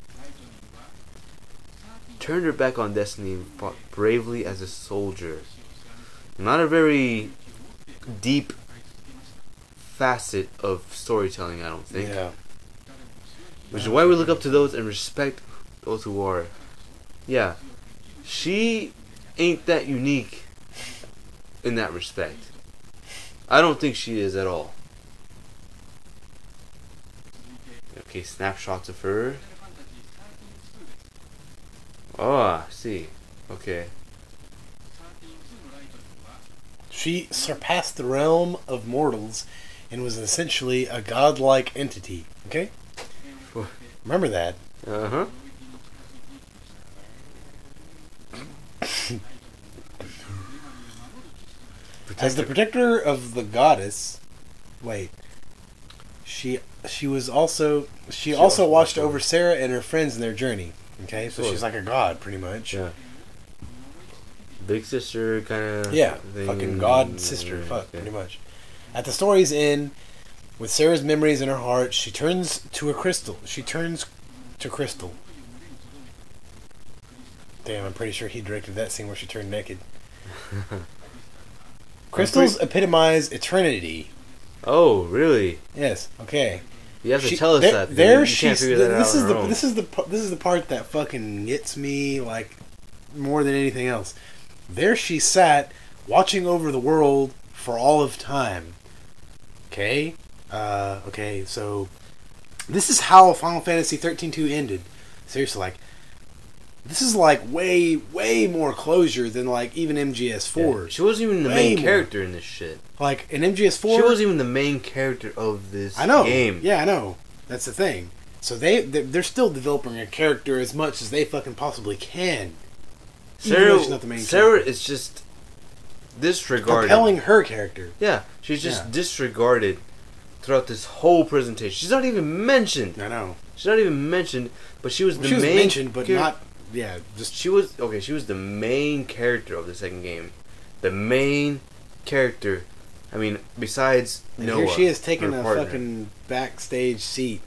Turned her back on destiny and fought bravely as a soldier. Not a very deep facet of storytelling, I don't think. Yeah. Which is why we look up to those and respect those who are. Yeah. She ain't that unique in that respect. I don't think she is at all. Okay, snapshots of her. Oh, I see. Okay. She surpassed the realm of mortals and was essentially a godlike entity. Okay? Remember that. Uh-huh. As the protector of the goddess, she also watched over Sarah and her friends in their journey. Okay, so she's like a god, pretty much. Yeah. big sister kind of. Yeah, fucking god sister. Fuck, pretty much. At the story's end, with Sarah's memories in her heart, she turns to a crystal. She turns to Crystal. Damn, I'm pretty sure he directed that scene where she turned naked. Crystals epitomize eternity. Oh, really? Yes. Okay. You have to tell us that. There, you can't figure that out on our own. This is the part that fucking gets me like more than anything else. There she sat, watching over the world for all of time. Okay. Okay. So this is how Final Fantasy 13-2 ended. Seriously, like. This is like way more closure than like even MGS4. Yeah, she wasn't even the main character in this shit. Like in MGS4, she wasn't even the main character of this game. Yeah, I know. That's the thing. So they're still developing a character as much as they fucking possibly can. Sarah is just disregarded. Propelling her character. Yeah, she's just disregarded throughout this whole presentation. She's not even mentioned. I know. She's not even mentioned, but she was the main. She was mentioned, but not. Yeah, just she was the main character of the second game. The main character. I mean, besides Noah. Here she is taking a fucking backstage seat.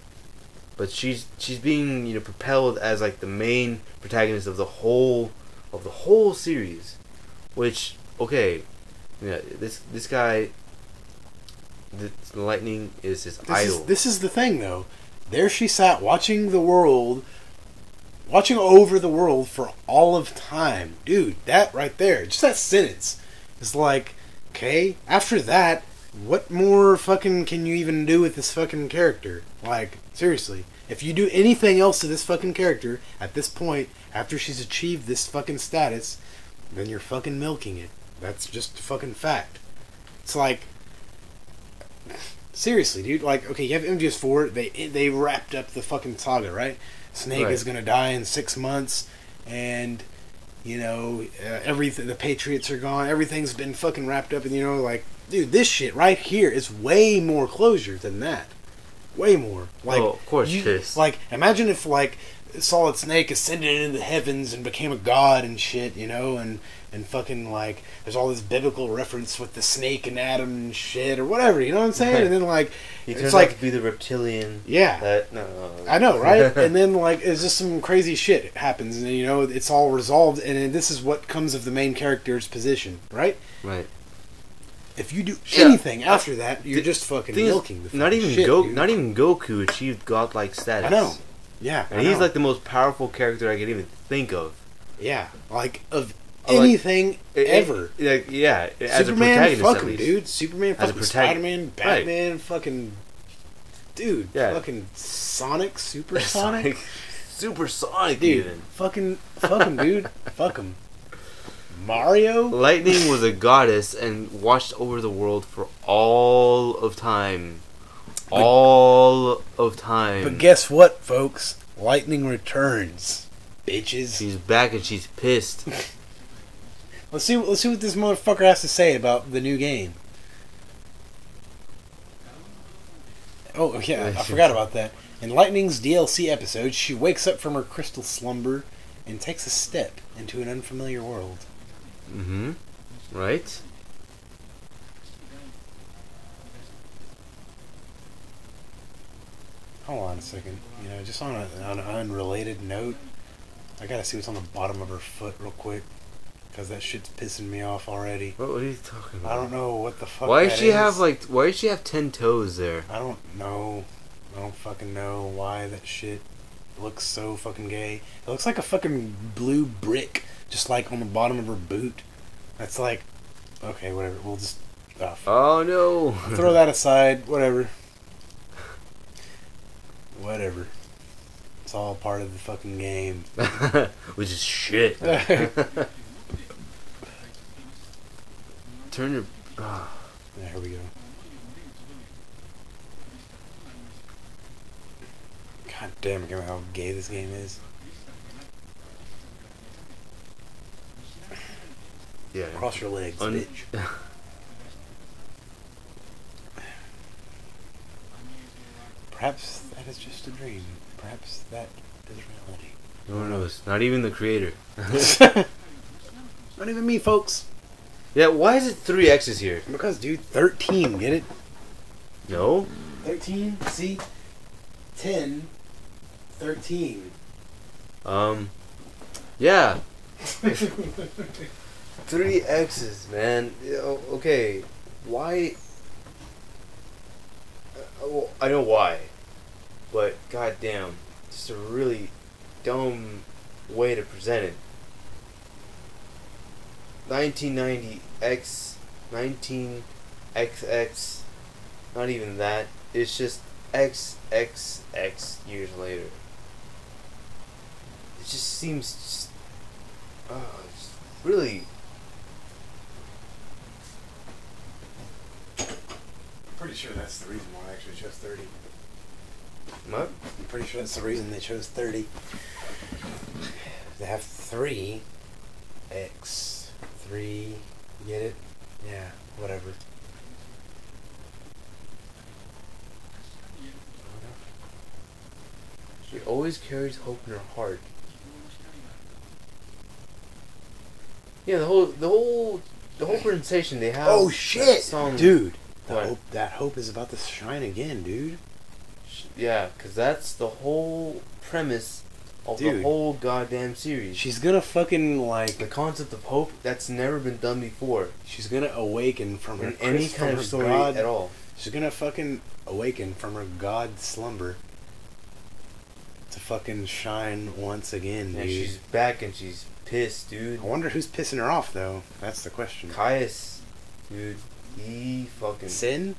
But she's being, propelled as like the main protagonist of the whole series. Which, okay, yeah, this guy, the Lightning is his idol. This is the thing though. There she sat watching over the world for all of time. Dude, that right there, just that sentence is like, okay, after that, what more fucking can you even do with this fucking character? Like, seriously, if you do anything else to this fucking character at this point, after she's achieved this fucking status, then you're fucking milking it. That's just a fucking fact. It's like, seriously, dude, like, okay, you have MGS4, they wrapped up the fucking saga, right? Snake is gonna die in 6 months, and everything. The Patriots are gone. Everything's been fucking wrapped up, and like, dude, this shit right here is way more closure than that. Way more. Like, of course it is. Like, imagine if like Solid Snake ascended into the heavens and became a god and shit, and fucking like there's all this biblical reference with the snake and Adam and shit or whatever, you know what I'm saying? And then like he turns out to be the reptilian. Yeah, I know, right? And then like it's just some crazy shit happens, and it's all resolved, and this is what comes of the main character's position, right? Right. If you do anything after that, you're just fucking milking the fucking not even shit, dude. Not even Goku achieved godlike status. I know. Yeah, and he's like the most powerful character I could even think of. Yeah, like of anything ever. Yeah, as Superman, a protagonist, fuck at him, least. dude. Superman, fucking Spider-Man, Batman, fucking dude, fucking Sonic, Supersonic, Supersonic, dude. Even. Fuck him, dude. Fuck him. Mario. Lightning was a goddess and watched over the world for all of time. But guess what, folks? Lightning returns, bitches. She's back and she's pissed. Let's see what this motherfucker has to say about the new game. Oh yeah, I forgot about that. In Lightning's DLC episode, she wakes up from her crystal slumber and takes a step into an unfamiliar world. Mm-hmm. Right? Hold on a second. Just on an unrelated note, I gotta see what's on the bottom of her foot real quick, because that shit's pissing me off already. What are you talking about? I don't know what the fuck. Why does she have 10 toes there? I don't know. I don't fucking know why that shit looks so fucking gay. It looks like a fucking blue brick, just like on the bottom of her boot. That's like, okay, whatever. We'll just. Oh no! Throw that aside. Whatever. Whatever. It's all part of the fucking game. Which is shit. Turn your... There we go. God damn it, how gay this game is. Yeah. Cross your legs, bitch. Perhaps that is just a dream. Perhaps that is reality. No one knows. Not even the creator. Not even me, folks. Yeah, why is it 3 X's here? Because, dude, 13, get it? No. 13, see? 10, 13. Yeah. 3 X's, man. Okay, why? Well, I know why, but goddamn, just a really dumb way to present it. 1990 X, 19XX, not even that. It's just XXX years later. It just seems it's really. Pretty sure that's the reason why I actually chose 30. What? I'm pretty sure that's the reason they chose 30. They have 3 X 3. Get it? Yeah, whatever. She always carries hope in her heart. Yeah, the whole presentation they have. Oh shit, song, dude! What? That hope is about to shine again, dude. Yeah, because that's the whole premise of the whole goddamn series. She's gonna fucking like the concept of hope that's never been done before. She's gonna awaken from her any kind of story god, at all. She's gonna fucking awaken from her god slumber to fucking shine once again, dude. And she's back and she's pissed, dude. I wonder who's pissing her off though. That's the question. Caius, dude, he fucking Sin?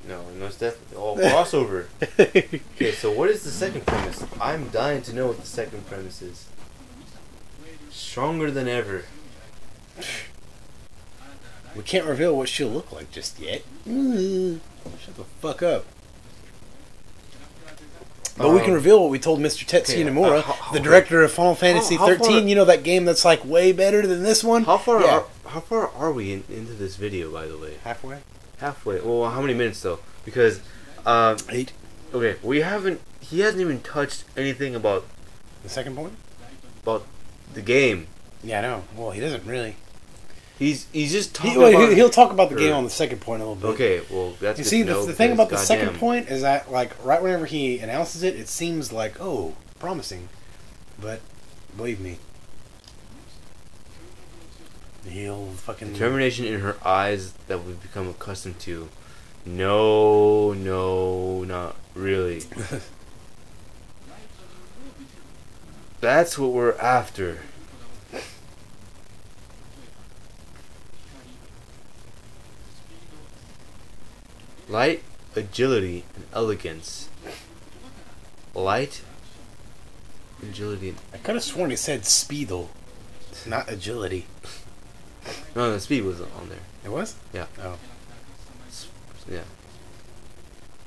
No, it's definitely crossover. Okay, so what is the second premise? I'm dying to know what the second premise is. Stronger than ever. We can't reveal what she'll look like just yet. Shut the fuck up. But we can reveal what we told Mr. Tetsuya Nomura, the director of Final Fantasy XIII. You know that game that's like way better than this one? How far are we into this video, by the way? Halfway. Halfway. Well, how many minutes though? Because 8. Okay, he hasn't even touched anything about The second point? About the game. Yeah, I know. Well, he doesn't really. He's just talking about... He'll talk about the game on the second point a little bit. Okay, well, that's you good see, to know the thing about the goddamn. second point is that, like, right whenever he announces it, it seems like, oh, promising. But, believe me, he'll fucking... Determination in her eyes that we've become accustomed to. No, not really. That's what we're after. Light, agility, and elegance. Light, agility. I could have sworn he said speedle, not agility. No, the speed was on there. It was? Yeah. Oh. Yeah.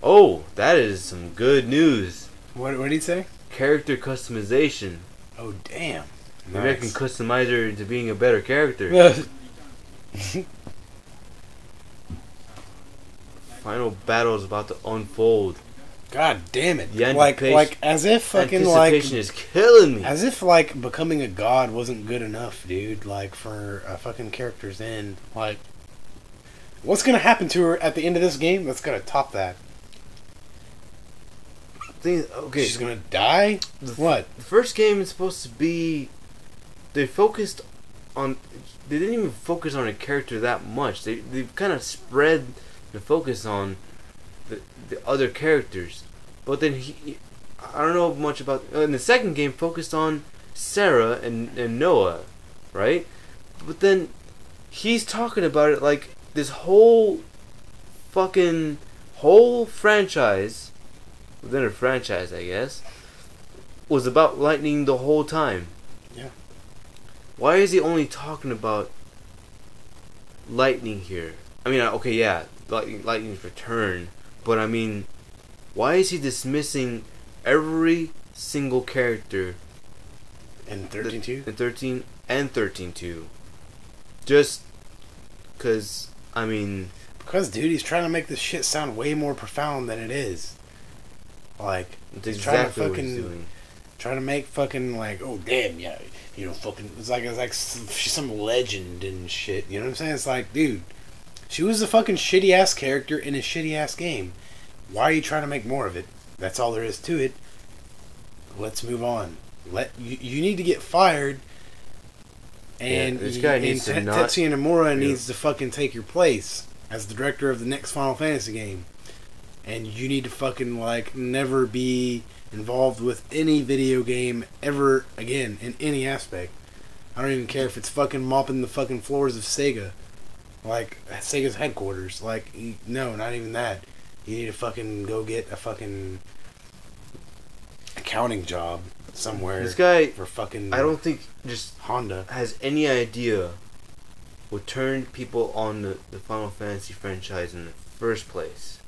Oh, that is some good news. What did he say? Character customization. Oh, damn. Maybe I can customize her into being a better character. Final battle is about to unfold. God damn it! The Like as if fucking anticipation is killing me. As if like becoming a god wasn't good enough, dude. Like for a fucking character's end. Like, what's gonna happen to her at the end of this game that's gonna top that? Okay, she's gonna die. What? The first game is supposed to be. They focused on. They didn't even focus on a character that much. They kind of spread the focus on the other characters, but then I don't know much about. In the second game, focused on Sarah and Noah, right? But then he's talking about it like this whole franchise, within a franchise, I guess, was about lightning the whole time. Yeah. Why is he only talking about lightning here? I mean, okay, yeah, lightning's return. But I mean, why is he dismissing every single character in 13-2? In 13 and 13-2? Just because, I mean... Because, dude, he's trying to make this shit sound way more profound than it is. Like, that's exactly what he's trying to make fucking like, oh damn, yeah, you know, fucking. It's like she's some legend and shit. You know what I'm saying? It's like, dude, she was a fucking shitty ass character in a shitty ass game. Why are you trying to make more of it? That's all there is to it. Let's move on. You need to get fired. And this guy needs to not... Tetsuya Nomura needs to fucking take your place as the director of the next Final Fantasy game. And you need to fucking, like, never be involved with any video game ever again in any aspect. I don't even care if it's fucking mopping the fucking floors of Sega. Like, Sega's headquarters. Like, no, not even that. You need to fucking go get a fucking accounting job somewhere. This guy, for fucking, I don't think just Honda has any idea what turned people on the Final Fantasy franchise in the first place.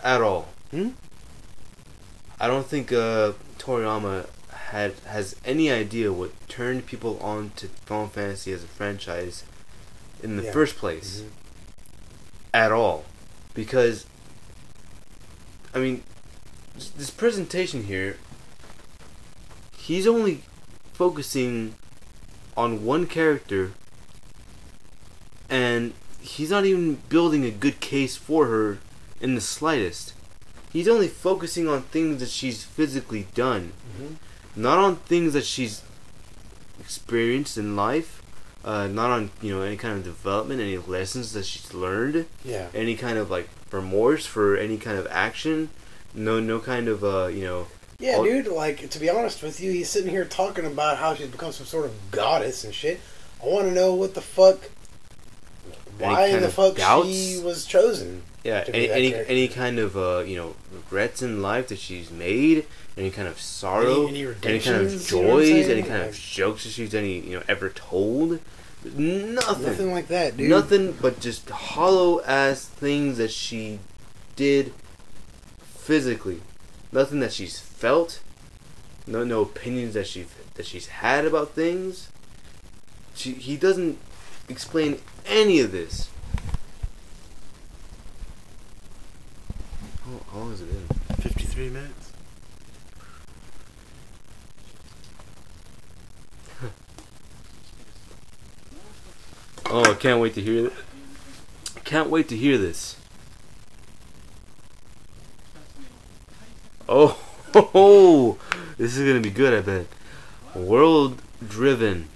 At all. I don't think Toriyama has any idea what turned people on to Final Fantasy as a franchise in the first place. At all. Because, I mean, this presentation here, he's only focusing on one character, and he's not even building a good case for her in the slightest. He's only focusing on things that she's physically done, not on things that she's experienced in life, not on, you know, any kind of development, any lessons that she's learned, any kind of like remorse for any kind of action, no kind of you know. Yeah, dude, like, to be honest with you, he's sitting here talking about how she's become some sort of goddess and shit. I want to know what the fuck, why the fuck she was chosen. Yeah, any kind of, you know, regrets in life that she's made, any kind of sorrow, any kind of joys, any kind of jokes that she's ever told. Nothing like that, dude. Nothing but just hollow-ass things that she did physically. Nothing that she's felt. No opinions that she's had about things. He doesn't explain any of this. How long has it been? 53 minutes. Oh, I can't wait to hear it. Can't wait to hear this. Oh, this is gonna be good, I bet. World driven.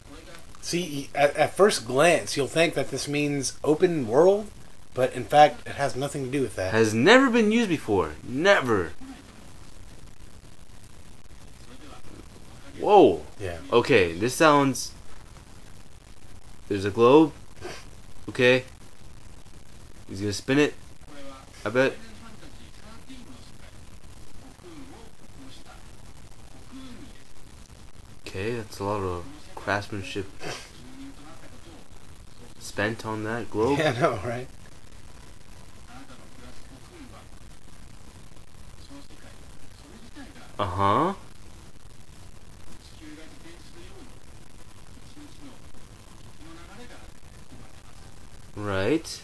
See, at first glance, you'll think that this means open world, but in fact, it has nothing to do with that. Has never been used before. Never. Whoa. Yeah. Okay, this sounds... There's a globe. Okay. He's gonna spin it. I bet. Okay, that's a lot of craftsmanship spent on that globe. Yeah, I know, right? Uh-huh. Right.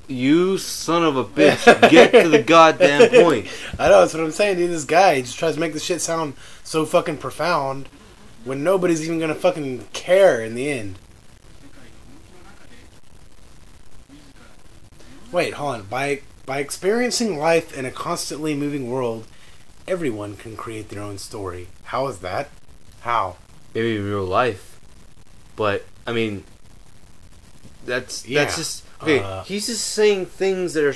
You son of a bitch, get to the goddamn point. I know, that's what I'm saying, dude. This guy just tries to make this shit sound so fucking profound when nobody's even gonna fucking care in the end. Wait, hold on. By experiencing life in a constantly moving world, everyone can create their own story. How is that? How? Maybe in real life. But, I mean, that's just... Okay, he's just saying things that are...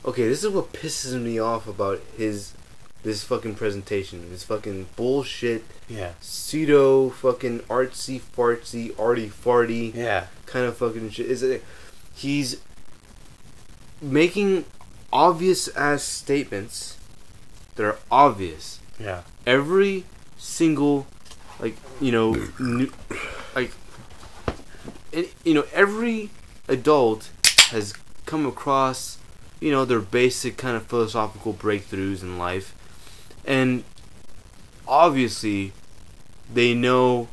Okay, this is what pisses me off about this fucking presentation. This fucking bullshit, pseudo fucking artsy fartsy, arty farty, kind of fucking shit. He's making obvious ass statements that are obvious. Yeah. Every single, every adult has come across, their basic kind of philosophical breakthroughs in life. And obviously, they know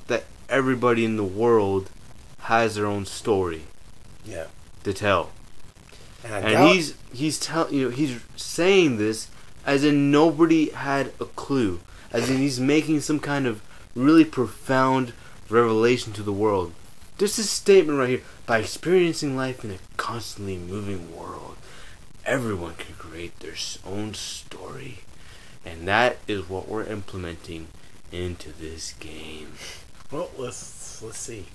that everybody in the world has their own story to tell. And he's saying this as in nobody had a clue, as in he's making some kind of really profound revelation to the world. There's this statement right here: by experiencing life in a constantly moving world, everyone can create their own story, and that is what we're implementing into this game. Well, let's see.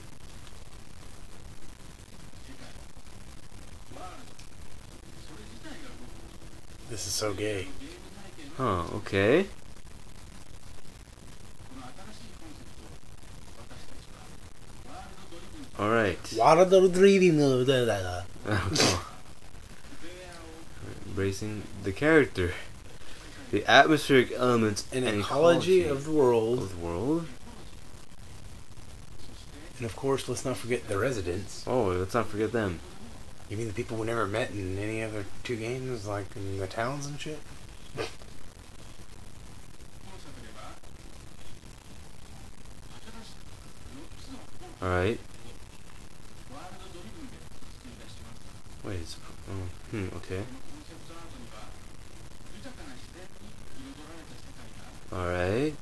This is so gay. Huh, okay. Alright. Embracing the character. The atmospheric elements and ecology of the world. And of course, let's not forget the residents. Oh, let's not forget them. You mean the people we never met in any other two games, like in the towns and shit? Alright. Wait, okay. Alright.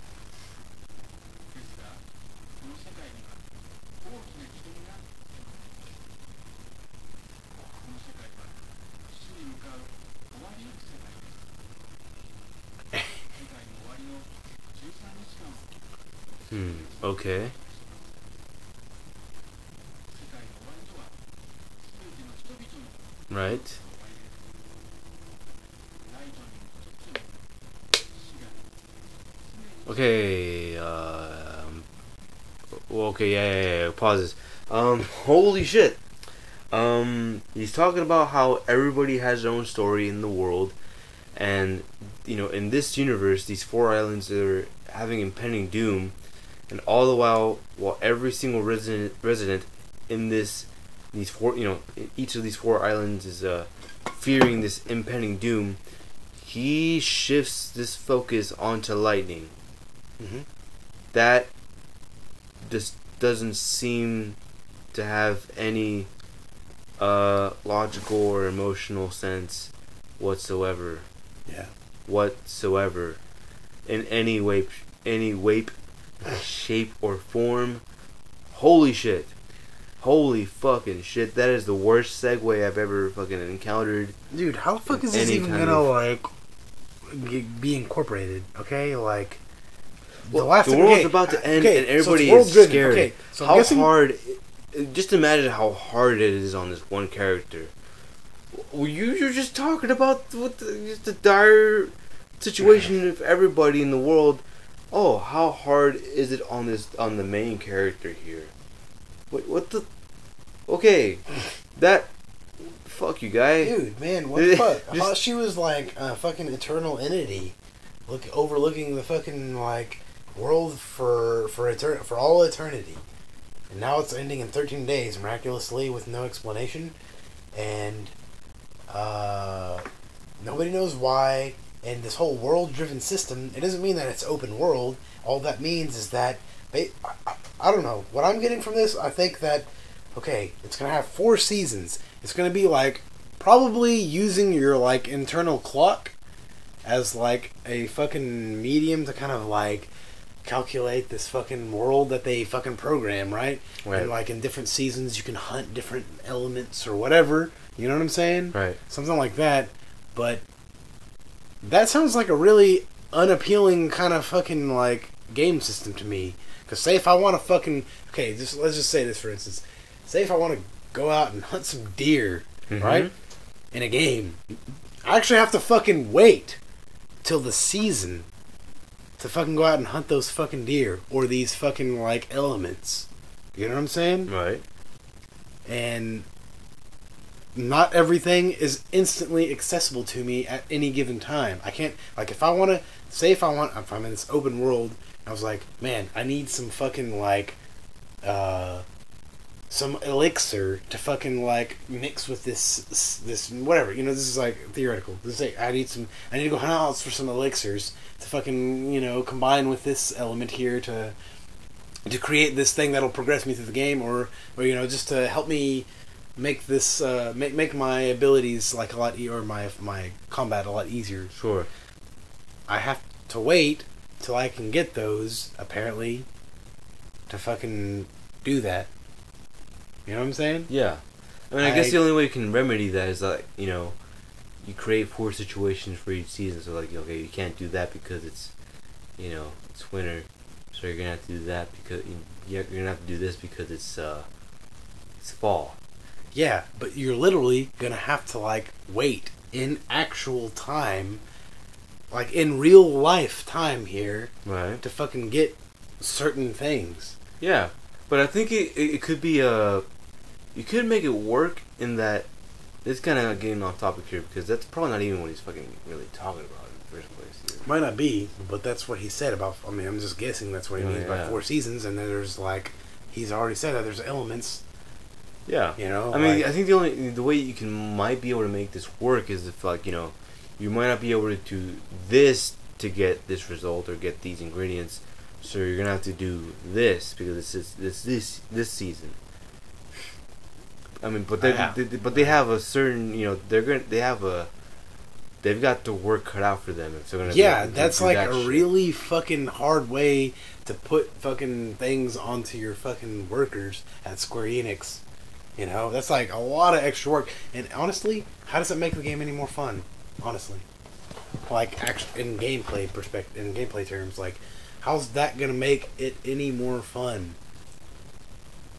Okay. Right. Okay, well, okay, yeah, pauses. Holy shit. He's talking about how everybody has their own story in the world, and, in this universe, these 4 islands are having impending doom, and all the while every single resident in these 4, each of these 4 islands is, fearing this impending doom, he shifts this focus onto lightning. Mm-hmm. That just doesn't seem to have any logical or emotional sense whatsoever. Yeah. Whatsoever. In any way, shape, or form. Holy shit. Holy fucking shit. That is the worst segue I've ever fucking encountered. Dude, how the fuck is this even gonna, be incorporated? Okay, like... the world's about to end and everybody is scared. Okay, so how hard... Just imagine how hard it is on this one character. You're just talking about the dire situation of everybody in the world. Oh, how hard is it on the main character here? What the... Okay, that... Fuck you, guy. Dude, man, what the fuck? I thought she was like a fucking eternal entity, overlooking the fucking world for all eternity, and now it's ending in 13 days miraculously with no explanation, and nobody knows why. And this whole world-driven system, it doesn't mean that it's open world. All that means is that I don't know what I'm getting from this. I think that it's gonna have 4 seasons. It's gonna be probably using your internal clock as a fucking medium to kind of calculate this fucking world that they fucking program, right? And in different seasons you can hunt different elements or whatever. You know what I'm saying? Right. Something like that. But that sounds like a really unappealing kind of fucking game system to me. Because say if I want to fucking... let's just say this for instance. Say if I want to go out and hunt some deer, right? In a game. I actually have to fucking wait till the season to fucking go out and hunt those fucking deer. Or these fucking elements. You know what I'm saying? Right. And not everything is instantly accessible to me at any given time. I can't, if I want to, if I'm in this open world, I was like, man, I need some fucking, some elixir to fucking, mix with this, whatever, this is, theoretical. I need to go hunt out for some elixirs to fucking, combine with this element here to create this thing that'll progress me through the game, or just to help me make this make my abilities like a lot or my combat a lot easier. Sure. I have to wait till I can get those, apparently, to fucking do that. You know what I'm saying? Yeah. I mean, I guess the only way you can remedy that is that, you know, you create 4 situations for each season. So, like, okay, you can't do that because it's, you know, it's winter. So you're gonna have to do that because you're gonna have to do this because it's fall. Yeah, but you're literally gonna have to like wait in actual time, like in real life time here, right, to fucking get certain things. Yeah, but I think it could be you could make it work in that. It's kind of getting off topic here because that's probably not even what he's fucking really talking about in the first place. Might not be, but that's what he said about. I mean, I'm just guessing that's what he means by 4 seasons, and then there's like he's already said that there's elements. Yeah, you know. I mean, I think the way you might be able to make this work is if, like, you know, you might not be able to do this to get this result or get these ingredients, so you're gonna have to do this because this season. I mean, but they have a certain, you know, they've got the work cut out for them if they're gonna. Yeah, that's like a really fucking hard way to put fucking things onto your fucking workers at Square Enix. You know, that's like a lot of extra work. And honestly, how does it make the game any more fun? Honestly, like actually in gameplay perspective, in gameplay terms, like how's that gonna make it any more fun?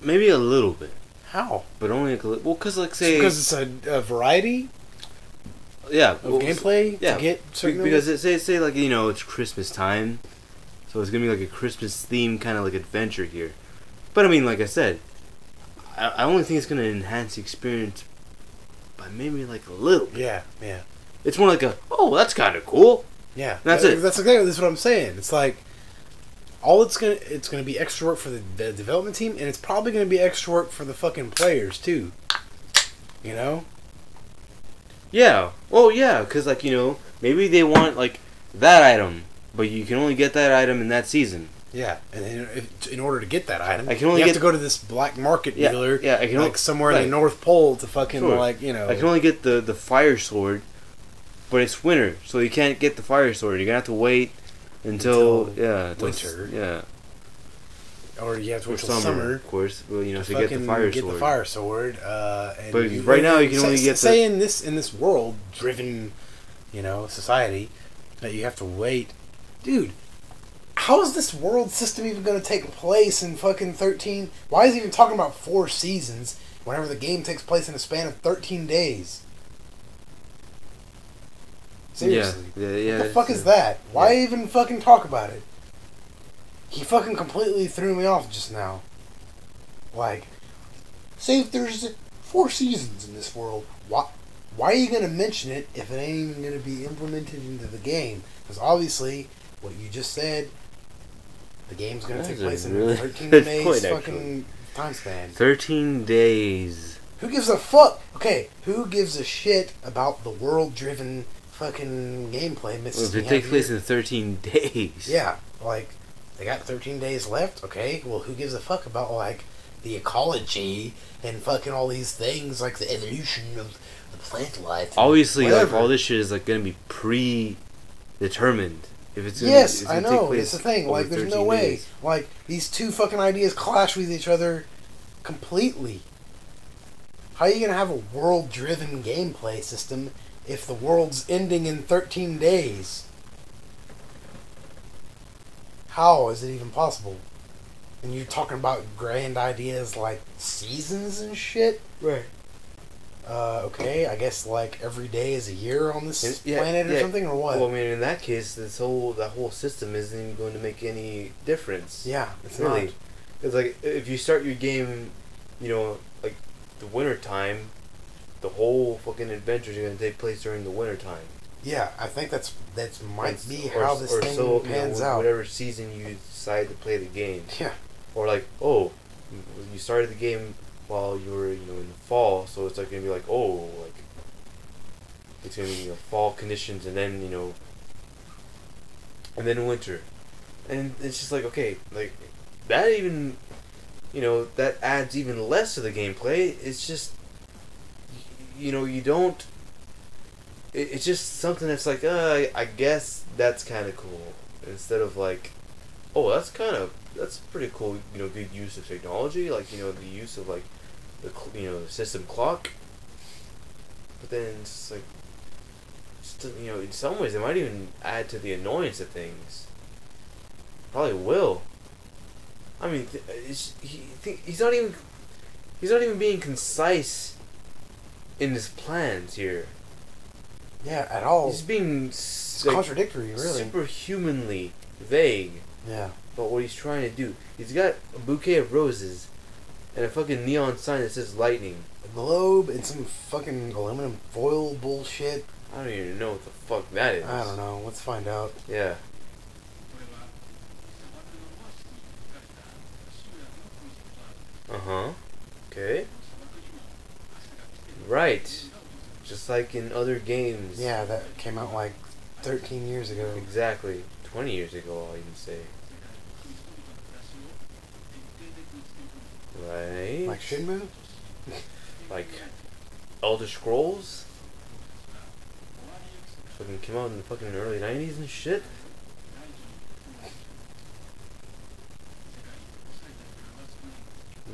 Maybe a little bit. How? But only a little. Well, because like say because it's a variety. Yeah, of gameplay to get certain because say like, you know, it's Christmas time, so it's gonna be like a Christmas themed kind of like adventure here. But I mean, like I said, I only think it's gonna enhance the experience by maybe like a little bit. Yeah. It's more like that's kind of cool. Yeah, that's it. That's exactly what I'm saying. It's like it's gonna be extra work for the development team, and it's probably gonna be extra work for the fucking players too. You know. Yeah. Well, yeah, because, like, you know, maybe they want, like, that item, but you can only get that item in that season. Yeah, and in order to get that item, you have to go to this black market dealer, somewhere in the North Pole to fucking, like, you know. I can only get the fire sword, but it's winter, so you can't get the fire sword. You're going to have to wait until winter. Yeah. Or you have to wait till summer, of course. Well, you know, to get the fire sword. The fire sword. And but right now, you can only get. Say in this world-driven, you know, society, that you have to wait, dude. How is this world system even going to take place in fucking 13? Why is he even talking about 4 seasons whenever the game takes place in a span of 13 days? Seriously, yeah. What the fuck is that? Why even fucking talk about it? He fucking completely threw me off just now. Like, say if there's 4 seasons in this world, why are you going to mention it if it ain't even going to be implemented into the game? Because obviously, what you just said, the game's going to take place in 13 days fucking time span. 13 days. Who gives a fuck? Okay, who gives a shit about the world-driven fucking gameplay? Well, if it takes place in 13 days. Yeah, like... They got 13 days left? Okay, well, who gives a fuck about, like, the ecology and fucking all these things, like the evolution of the plant life? Obviously, like, all this shit is, like, gonna be predetermined. If it's gonna, yes, it's I gonna know, take place it's the thing, like, there's no way. Days. Like, these two fucking ideas clash with each other completely. How are you gonna have a world-driven gameplay system if the world's ending in 13 days? How is it even possible? And you're talking about grand ideas like seasons and shit? Right. Okay, I guess like every day is a year on this planet or something, or what? Well, I mean, in that case, that whole system isn't even going to make any difference. Yeah, it's really. not. It's like, if you start your game, you know, like, the winter time, the whole fucking adventures are going to take place during the winter time. Yeah, I think that's might be how this thing pans out. Whatever season you decide to play the game. Yeah. Or like, you started the game while you were, you know, in the fall, so it's like gonna be like, like it's gonna be, you know, fall conditions, and then, you know, and then winter, and it's just like, okay, like that even, you know, that adds even less to the gameplay. It's just you don't. It's just something that's like, I guess that's kind of cool. Instead of like, oh, that's pretty cool. Good use of technology. Like, the use of like the system clock. But then it's like, in some ways it might even add to the annoyance of things. Probably will. I mean, he's not even being concise in his plans here. Yeah, at all. He's being it's contradictory, really. Superhumanly vague. Yeah. About what he's trying to do. He's got a bouquet of roses and a fucking neon sign that says lightning. A globe and some fucking aluminum foil bullshit. I don't even know what the fuck that is. I don't know. Let's find out. Yeah. Uh-huh. Okay. Right. Just like in other games. Yeah, that came out like 13 years ago. Exactly. 20 years ago, I'll even say. Right. Like Shinmu? Like Elder Scrolls? Fucking came out in the fucking early 90s and shit.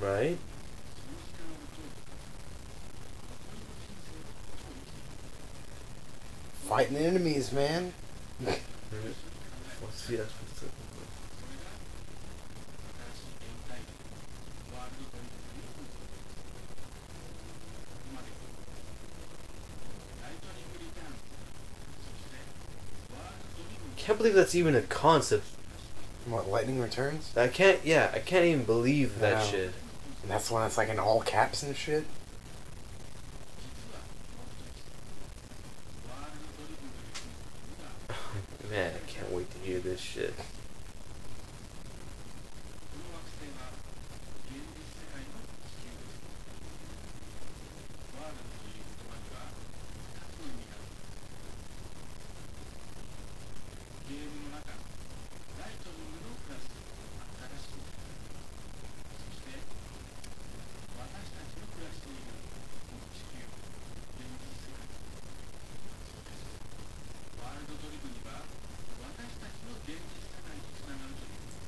Right. Fighting enemies, man. See, that's what's up. Can't believe that's even a concept. What, Lightning Returns? I can't even believe that No. shit. And that's when it's like in all caps and shit? Man, I can't wait to hear this shit.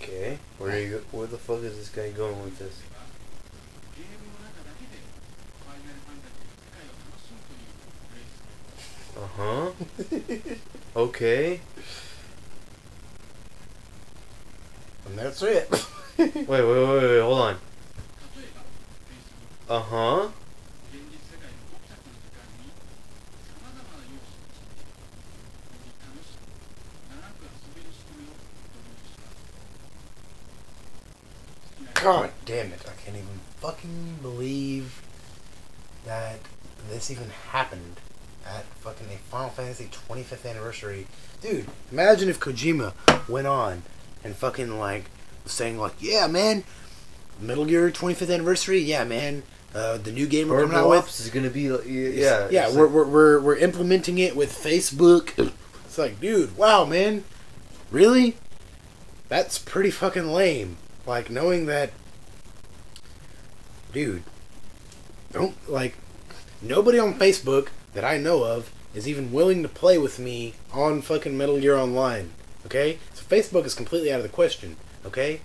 Okay, where the fuck is this guy going with this? Uh-huh. Okay. And that's it. Wait, hold on. Uh-huh. God damn it. I can't even fucking believe that this even happened at fucking a Final Fantasy 25th anniversary. Dude, imagine if Kojima went on and fucking like was saying like, yeah, man, Metal Gear 25th anniversary, yeah, man, the new game we're coming out with is gonna be we're implementing it with Facebook. It's like, dude, wow, man, really? That's pretty fucking lame. Like, knowing that, dude, nobody on Facebook that I know of is even willing to play with me on fucking Metal Gear Online, okay? So Facebook is completely out of the question, okay?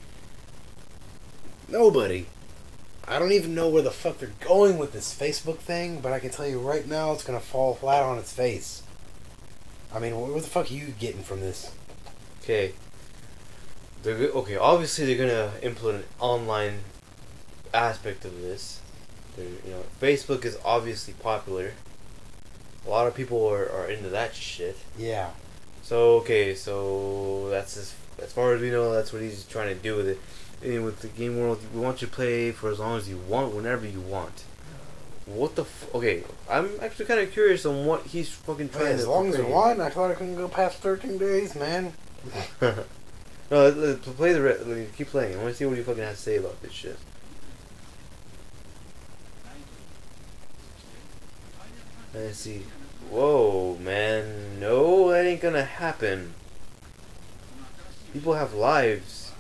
Nobody. I don't even know where the fuck they're going with this Facebook thing, but I can tell you right now it's gonna fall flat on its face. I mean, what the fuck are you getting from this? Okay. Okay, obviously they're gonna implement an online aspect of this. Facebook is obviously popular. A lot of people are into that shit. Yeah. So that's as far as we know, that's what he's trying to do with it. And with the game world, we want you to play for as long as you want, whenever you want. What the okay, I'm actually kind of curious on what he's fucking trying to do. As long as you want, I thought I couldn't go past 13 days, man. No, let's keep playing. I want to see what he fucking has to say about this shit. Let's see. Whoa, man. No, that ain't gonna happen. People have lives.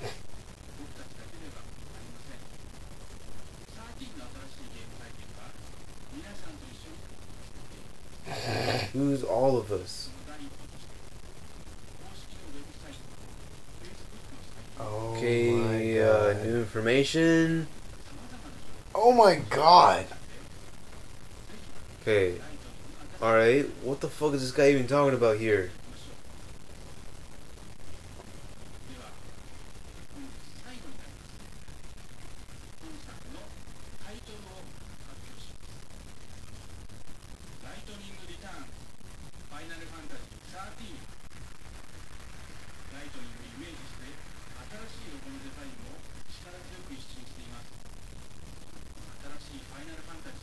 lose all of us. Oh Okay, my God. new information. Oh my God. Okay. Alright, what the fuck is this guy even talking about here?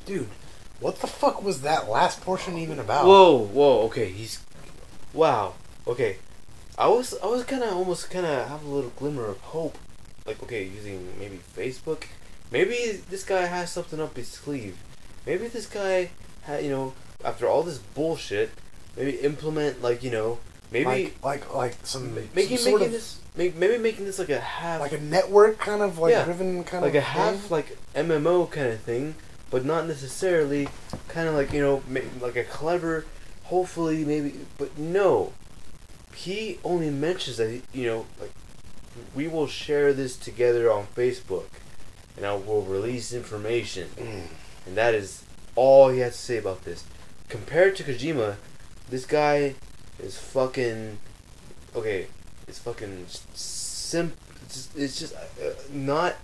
Dude, what the fuck was that last portion even about? Whoa, okay, wow, okay. I was almost have a little glimmer of hope. Like, okay, using maybe Facebook. Maybe this guy has something up his sleeve. Maybe this guy had, after all this bullshit, maybe implement, maybe like some making some sort of, this maybe making this like a half, like a network kind of driven kind like of a half thing? like MMO kind of thing, but not necessarily kind of like like a clever, hopefully maybe, but no. He only mentions that like we will share this together on Facebook, and I will release information, and that is all he has to say about this. Compared to Kojima, this guy is fucking okay. It's fucking It's just not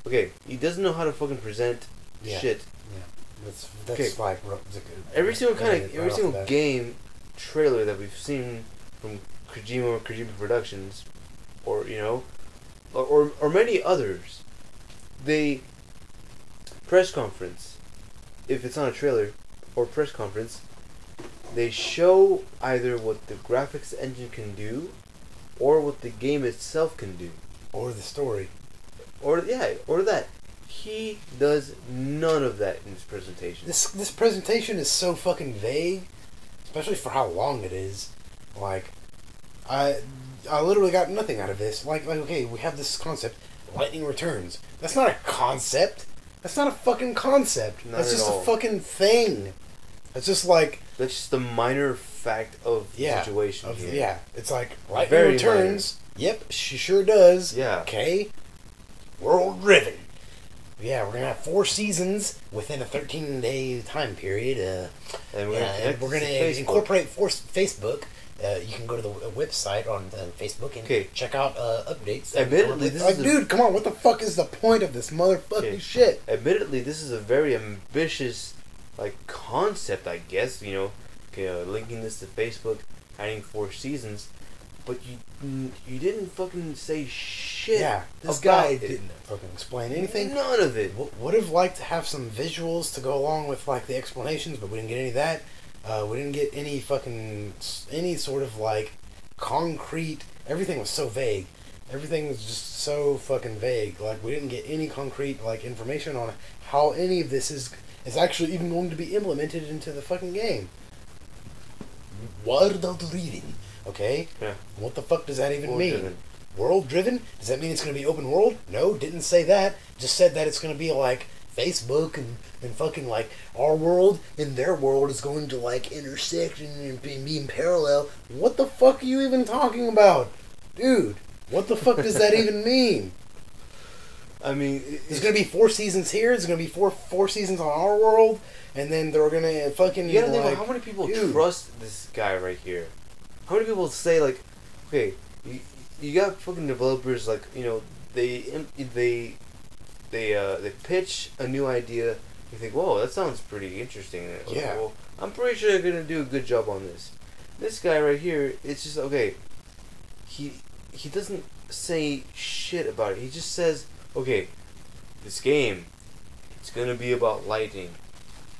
okay. He doesn't know how to fucking present shit. Yeah, that's Okay. like Every single right off the bat. game trailer that we've seen from Kojima or Kojima Productions, or or many others, they press conference. If it's not a trailer or press conference, they show either what the graphics engine can do, or what the game itself can do, or the story, or that. He does none of that in his presentation. This presentation is so fucking vague, especially for how long it is. Like, I literally got nothing out of this. Like okay, we have this concept, lightning returns. That's not a concept. That's not a fucking concept. That's just a fucking thing. That's just like... That's just the minor fact of the situation here. Yeah, it's like, lightning returns. Minor. Yep, she sure does. Yeah. Okay. World driven. Yeah, we're going to have 4 seasons within a 13-day time period. And we're going to incorporate Facebook. You can go to the website on Facebook and check out updates. Admittedly, this is dude, come on, what the fuck is the point of this motherfucking shit? Admittedly, this is a very ambitious, concept, I guess. Linking this to Facebook, adding 4 seasons, but you didn't fucking say shit. Yeah, this guy didn't fucking explain anything. None of it. Would have liked to have some visuals to go along with the explanations, but we didn't get any of that. We didn't get any sort of concrete. Everything was so vague. Everything was just so fucking vague. We didn't get any concrete information on how any of this is actually even going to be implemented into the fucking game. World driven, okay? Yeah. What the fuck does that even mean? Driven. World driven? Does that mean it's going to be open world? No, didn't say that. Just said that it's going to be Facebook and fucking our world and their world is going to intersect and be in parallel. What the fuck are you even talking about? Dude, what the fuck does that even mean? I mean, there's going to be 4 seasons here, there's going to be four seasons on our world, and then they're going to fucking... You gotta think about how many people trust this guy right here. How many people say, okay, you got fucking developers, they pitch a new idea. You think, whoa, that sounds pretty interesting. Yeah. Well, I'm pretty sure they're gonna do a good job on this. This guy right here, it's just okay. He doesn't say shit about it. He just says, okay, this game, it's gonna be about lighting,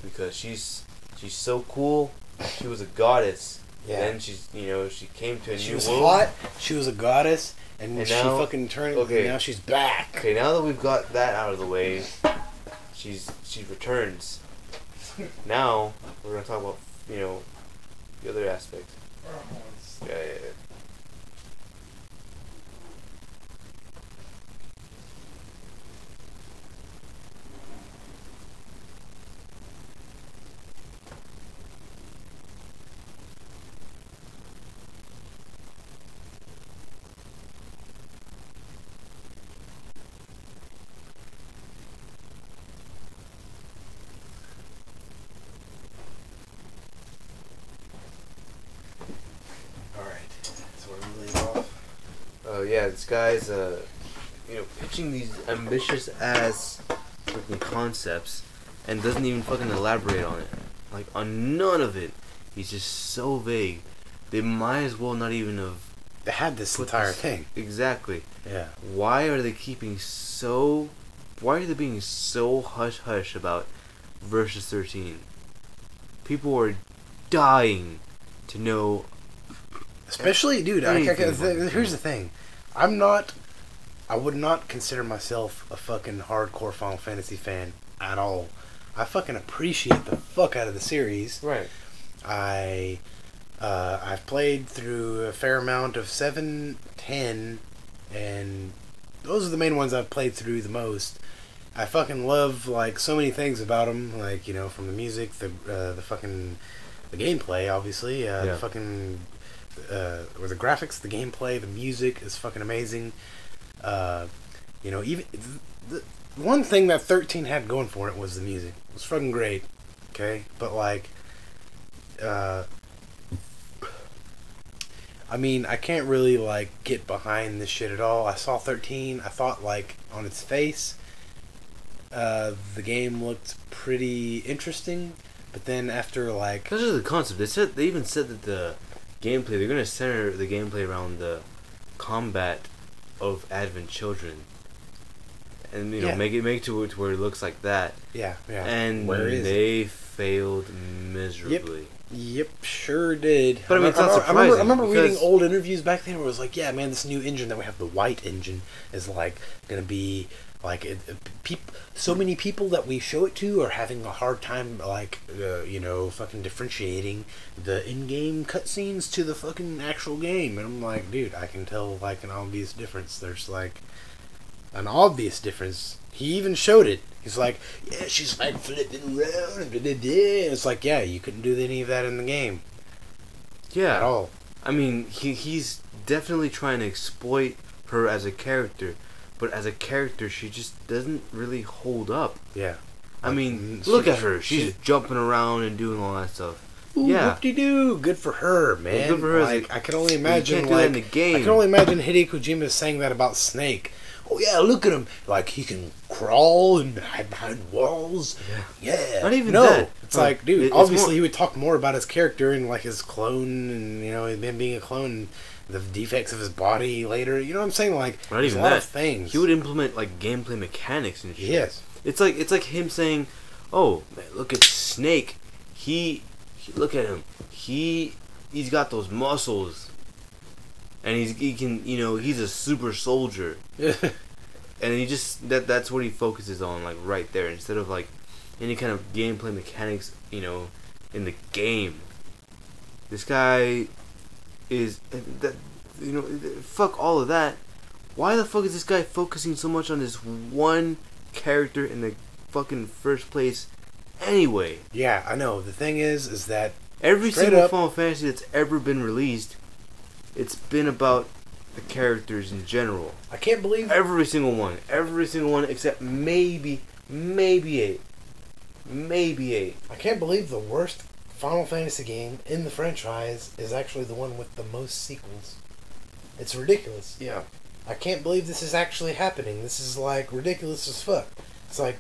because she's so cool. She was a goddess. Yeah. And then she came to a new world. She was hot. She was a goddess. And she now, fucking turned. Okay. And now she's back. Okay, now that we've got that out of the way, she returns. Now we're gonna talk about the other aspect. Yeah. yeah, this guy's pitching these ambitious ass freaking concepts and doesn't even fucking elaborate on it. Like, on none of it. He's just so vague. They might as well not even have. They had this entire thing. Exactly. Yeah. Why are they being so hush hush about Versus 13? People are dying to know. Especially, dude. Here's the thing. I would not consider myself a fucking hardcore Final Fantasy fan at all. I fucking appreciate the fuck out of the series. Right. I've played through a fair amount of 7, 10, and those are the main ones I've played through the most. I fucking love, like, so many things about them, like, you know, from the music, the gameplay, obviously, the fucking, or the graphics, the gameplay, the music is fucking amazing. You know, even the one thing that 13 had going for it was the music. It was fucking great, okay? But, like, I mean, I can't really, like, get behind this shit at all. I saw 13, I thought, like, on its face, the game looked pretty interesting, but then after, like... That's just the concept. They even said that the gameplay, they're going to center the gameplay around the combat of Advent children. And, you know, make it to where it looks like that. Yeah. And they failed miserably. Yep, sure did. But I mean, it's not surprising. I remember reading old interviews back then where it was like, yeah, man, this new engine that we have, the white engine, is like going to be like so many people that we show it to are having a hard time, like, you know, fucking differentiating the in-game cutscenes to the fucking actual game. And I'm like, dude, I can tell, like, an obvious difference. There's, like, an obvious difference. He even showed it. He's like, yeah, she's like flipping around and it's like, yeah, you couldn't do any of that in the game. Yeah. At all. I mean, he's definitely trying to exploit her as a character, but as a character, she just doesn't really hold up. Yeah. I mean, look at her. She's jumping around and doing all that stuff. Ooh, yeah. Whoop-de-doo. Good for her, man. Good for her. Like, I can only imagine, you can't do that in the game. I can only imagine Hideo Kojima saying that about Snake. Oh yeah, look at him! Like, he can crawl and hide behind walls. Yeah. Not even that. It's like, dude. Obviously, he would talk more about his character and, like, his clone, and, you know, him being a clone, and the defects of his body later. You know what I'm saying? Like, not there's even a lot that. of things. He would implement, like, gameplay mechanics and shit. Yes. It's like him saying, "Oh, man, look at Snake. He look at him. He's got those muscles." And he can, you know, he's a super soldier. And he just, that's what he focuses on, like, right there. Instead of, like, any kind of gameplay mechanics, you know, in the game. This guy is, you know, fuck all of that. Why the fuck is this guy focusing so much on this one character in the fucking first place anyway? Yeah, I know. The thing is that every single Final Fantasy that's ever been released, it's been about the characters in general. I can't believe every single one except maybe 8. I can't believe the worst Final Fantasy game in the franchise is actually the one with the most sequels. It's ridiculous. Yeah. I can't believe this is actually happening. This is, like, ridiculous as fuck. It's like,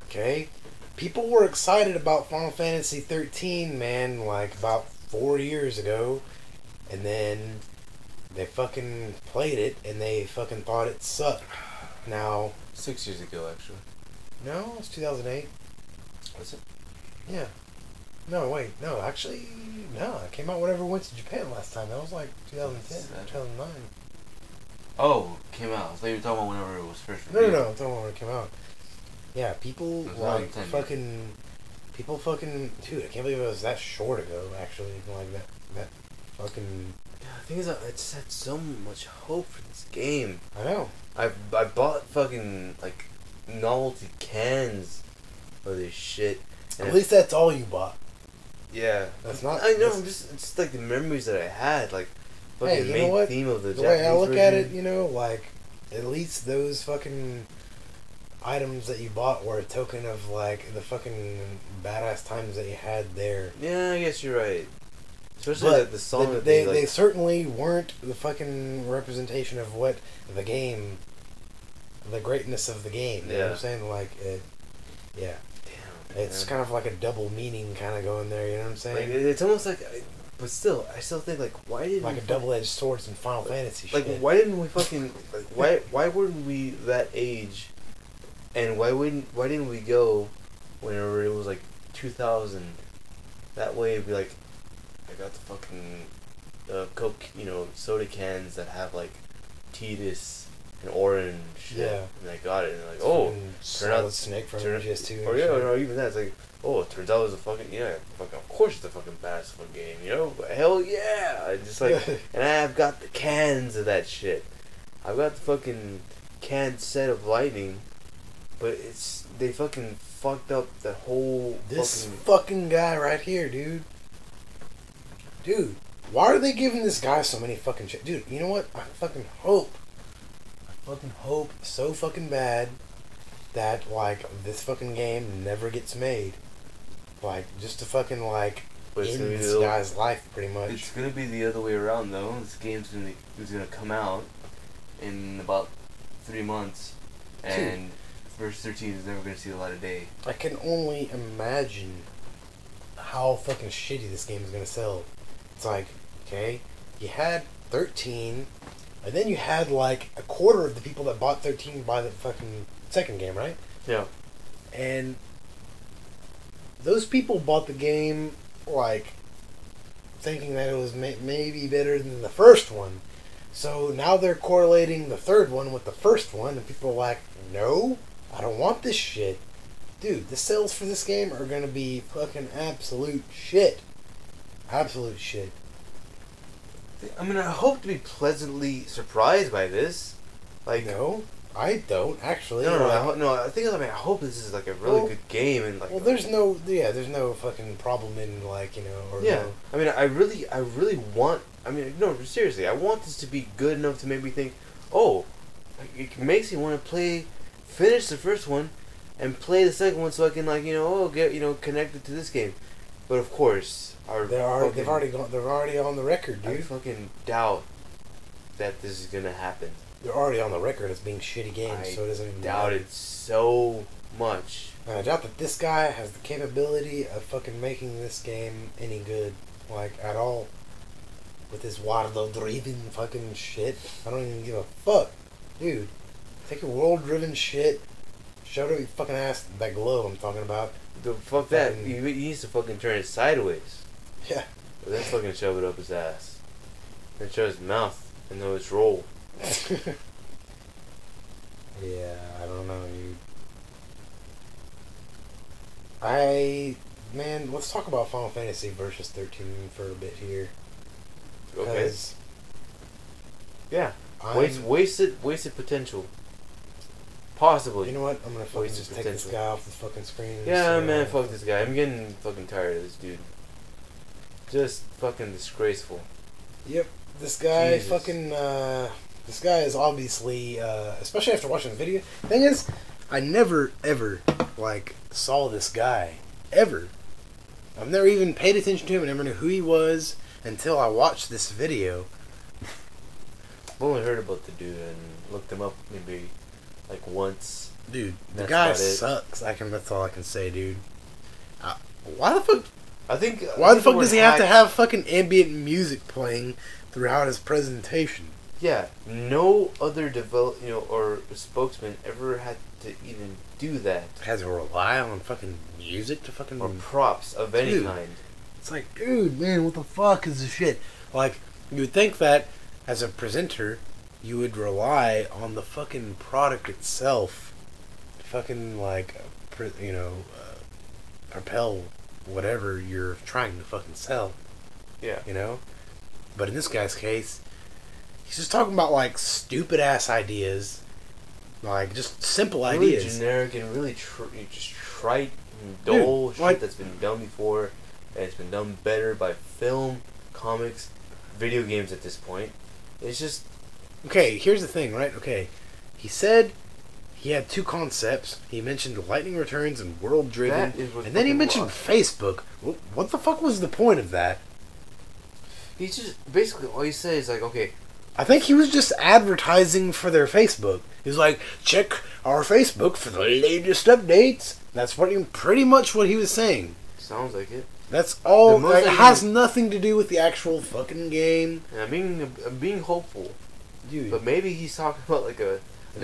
okay, people were excited about Final Fantasy 13, man, like, about 4 years ago, and then they fucking played it, and they fucking thought it sucked. Now... 6 years ago, actually. No, it was 2008. Was it? Yeah. No, wait. No, actually, no. It came out whenever we went to Japan last time. That was like 2010, 2009. Oh, came out. I thought you were talking about whenever it was first revealed. No. I'm talking about when it came out. Yeah, people, like, fucking... People fucking... Dude, I can't believe it was that short ago, actually. Like, that fucking... The thing is, I just had so much hope for this game. I know. I bought fucking, like, novelty cans of this shit. At least that's all you bought. Yeah. That's not... I know, it's just like the memories that I had, like, fucking hey, you know what? theme of the Japanese way I look at it, you know, like, at least those fucking items that you bought were a token of, like, the fucking badass times that you had there. Yeah, I guess you're right. Especially the song that they certainly weren't the fucking representation of what the game, the greatness of the game. You know what I'm saying? Like, yeah. Damn. It's kind of like a double meaning kind of going there. You know what I'm saying? Like, it's almost like, but still, I still think like, why didn't like a double-edged sword in Final Fantasy? Like, shit. why didn't we fucking like why weren't we that age, and why didn't we go whenever it was like 2000? That way it'd be like, I got the fucking Coke, soda cans that have like Titus and orange. Yeah. And I got it, and like, oh, turn out Snake from GS2. Or or even that, it's like, oh, it turns out it was a fucking, of course it's a fucking badass fucking game, But hell yeah! I just like, and I've got the cans of that shit. I've got the fucking canned set of Lightning, but they fucking fucked up the whole. This fucking guy right here, dude. Dude, why are they giving this guy so many fucking shit? Dude, you know what? I fucking hope so fucking bad that, like, this fucking game never gets made. Like, just to fucking, like, end this guy's life, pretty much. It's gonna be the other way around, though. This game's gonna come out in about 3 months, and Versus 13 is never gonna see the light of day. I can only imagine how fucking shitty this game is gonna sell. It's like, okay, you had 13, and then you had like a quarter of the people that bought 13 buy the fucking second game, right? Yeah. And those people bought the game like thinking that it was maybe better than the first one. So now they're correlating the third one with the first one, and people are like, no, I don't want this shit. Dude, the sales for this game are gonna be fucking absolute shit. Absolute shit. I mean, I hope to be pleasantly surprised by this. Like, no, I don't actually. No. I hope this is like a really good game, and like. Well, there's no fucking problem in like or no. I mean, I really want. I mean, no, seriously, I want this to be good enough to make me think, oh, it makes me want to finish the first one, and play the second one, so I can get connected to this game. But of course, they're already on the record, dude. I fucking doubt that this is gonna happen. They're already on the record as being shitty games, so it doesn't even doubt matter. it so much. And I doubt that this guy has the capability of fucking making this game any good, like, at all. With his world-driven fucking shit. I don't even give a fuck. Dude, take your world-driven shit, shove it up your fucking ass, that glove I'm talking about. Fuck that. He needs to fucking turn it sideways. Yeah. But then fucking shove it up his ass. Then shove his mouth and then it's roll. Yeah, I don't know, dude. Man, let's talk about Final Fantasy Versus 13 for a bit here. Okay. Yeah. Wasted potential. Possibly. You know what? I'm gonna fucking just take this guy off the fucking screen. Yeah, man, fuck this guy. I'm getting fucking tired of this dude. Just fucking disgraceful. Yep. This guy fucking, this guy is obviously, especially after watching the video. Thing is, I never, ever, saw this guy. Ever. I've never even paid attention to him. I never knew who he was until I watched this video. I've only heard about the dude and looked him up maybe once. Dude, the guy sucks. That's all I can say, dude. Why the fuck? Why the fuck does he have to have fucking ambient music playing throughout his presentation? Yeah, no other or spokesman ever had to even do that. Had to rely on fucking music to fucking or props of any kind. It's like, dude, man, what the fuck is this shit? Like, you would think that as a presenter, you would rely on the fucking product itself to fucking, propel whatever you're trying to fucking sell. Yeah. But in this guy's case, he's just talking about, stupid ass ideas. Just simple really ideas. Generic and really just trite and dull shit that's been done before. And it's been done better by film, comics, video games at this point. It's just... Okay, here's the thing, right? Okay, he said he had two concepts. He mentioned Lightning Returns and World Driven. And then he mentioned Facebook. What the fuck was the point of that? He just basically all he said is like, okay. I think he was just advertising for their Facebook. He's like, check our Facebook for the latest updates. That's pretty much what he was saying. Sounds like it. That's all. Like, it has nothing to do with the actual fucking game. And I'm being hopeful, dude. But maybe he's talking about like an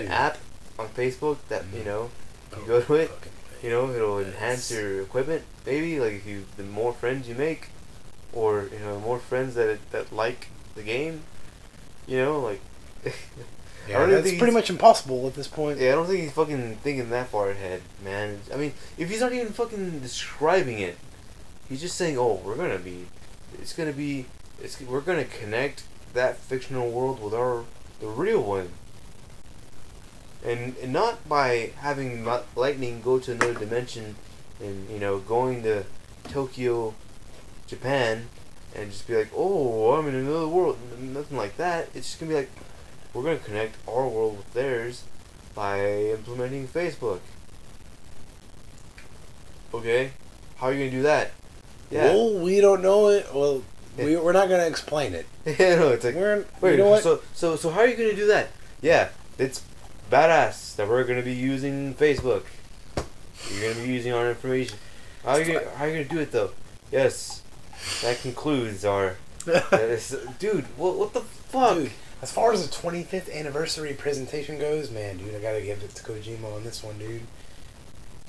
app on Facebook that you go to it. It'll enhance your equipment. Maybe like the more friends you make, or more friends that like the game. Like. Yeah, that's pretty much impossible at this point. Yeah, I don't think he's fucking thinking that far ahead, man. I mean, if he's not even fucking describing it, he's just saying, "Oh, we're gonna connect that fictional world with the real one," and not by having lightning go to another dimension, and going to Tokyo, Japan, and just be like, "Oh, I'm in another world." Nothing like that. It's just gonna be like, we're going to connect our world with theirs by implementing Facebook. Okay? How are you going to do that? Yeah. Well, we don't know it. Well, we're not going to explain it. Yeah, no, it's like, wait, you know what? So how are you going to do that? Yeah, it's badass that we're going to be using Facebook. You're going to be using our information. How are you going to do it, though? Yes, that concludes our... dude, what the fuck? Dude. As far as the 25th anniversary presentation goes, man, dude, I gotta give it to Kojima on this one, dude.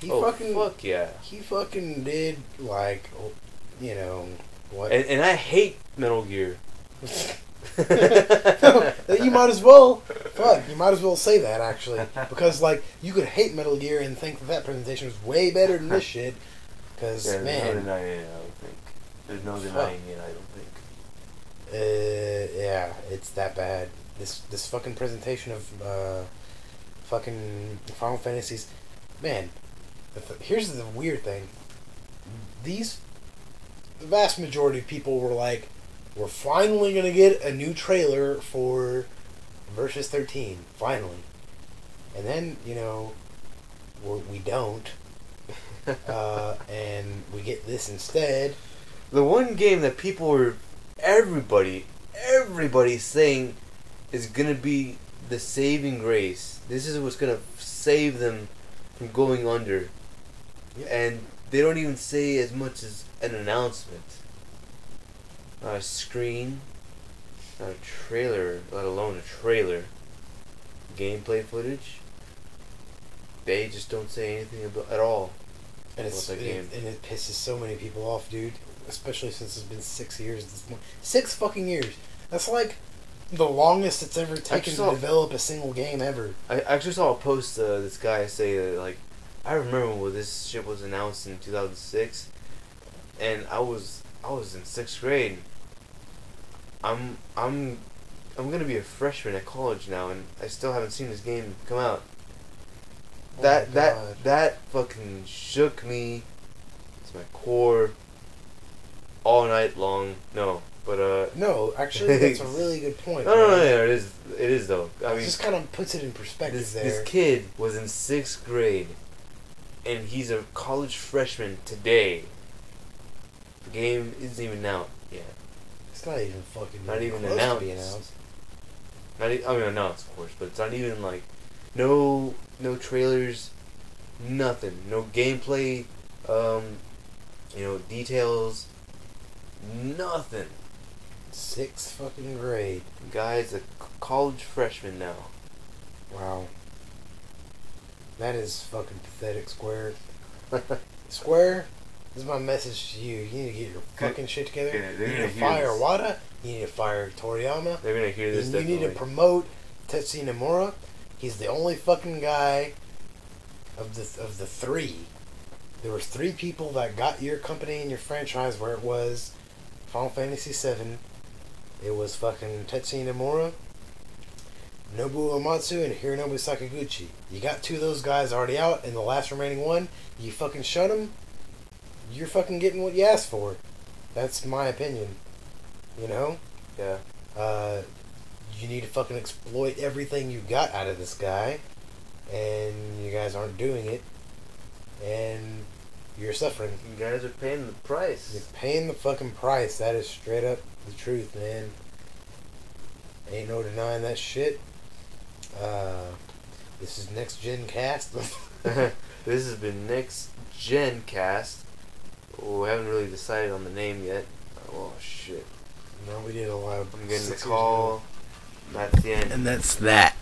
Fuck yeah. He fucking did, like, what? And I hate Metal Gear. You might as well. Fuck, you might as well say that, actually. Because, like, you could hate Metal Gear and think that presentation was way better than this shit. Because, man. There's no denying it, I don't think. There's no denying it, I don't think. Yeah, it's that bad. This fucking presentation of fucking Final Fantasies, man. Here's the weird thing. The vast majority of people were like, we're finally gonna get a new trailer for Versus 13, finally. And then we don't, and we get this instead. The one game that people were. Everybody saying is gonna be the saving grace. This is what's gonna save them from going under. Yep. And they don't even say as much as an announcement. Not a screen, not a trailer, let alone a trailer. Gameplay footage. They just don't say anything at all. And it pisses so many people off, dude. Especially since it's been 6 years at this point. 6 fucking years. That's like the longest it's ever taken to develop a single game ever. I actually saw a post, this guy say that, like, I remember when this shit was announced in 2006, and I was in 6th grade. I'm gonna be a freshman at college now, and I still haven't seen this game come out. That fucking shook me to my core. All night long. No, but no, actually, that's a really good point. No, it is though. I mean, it just kind of puts it in perspective. This kid was in 6th grade, and he's a college freshman today. The game isn't even out yet. It's not even fucking. Not even announced. Announced, of course, but it's not even like no trailers, nothing, no gameplay, details. Nothing. 6th fucking grade. Guy's a college freshman now. Wow. That is fucking pathetic, Square. Square, this is my message to you. You need to get your fucking shit together. You need to fire Wada. You need to fire Toriyama. They're gonna hear this. You need to promote Tetsuya Nomura. He's the only fucking guy of the 3. There was 3 people that got your company and your franchise where it was. Final Fantasy VII. It was fucking Tetsuya Nomura, Nobuo Uematsu, and Hironobu Sakaguchi. You got 2 of those guys already out, and the last remaining one, you fucking shut them, you're fucking getting what you asked for. That's my opinion. Yeah. You need to fucking exploit everything you got out of this guy, and you guys aren't doing it. And you're suffering. You guys are paying the price. You're paying the fucking price. That is straight up the truth, man. Ain't no denying that shit. This is Next Gen Cast. This has been Next Gen Cast. We haven't really decided on the name yet. Oh shit. No, we did a lot. I'm getting the call. That's the end. And that's that.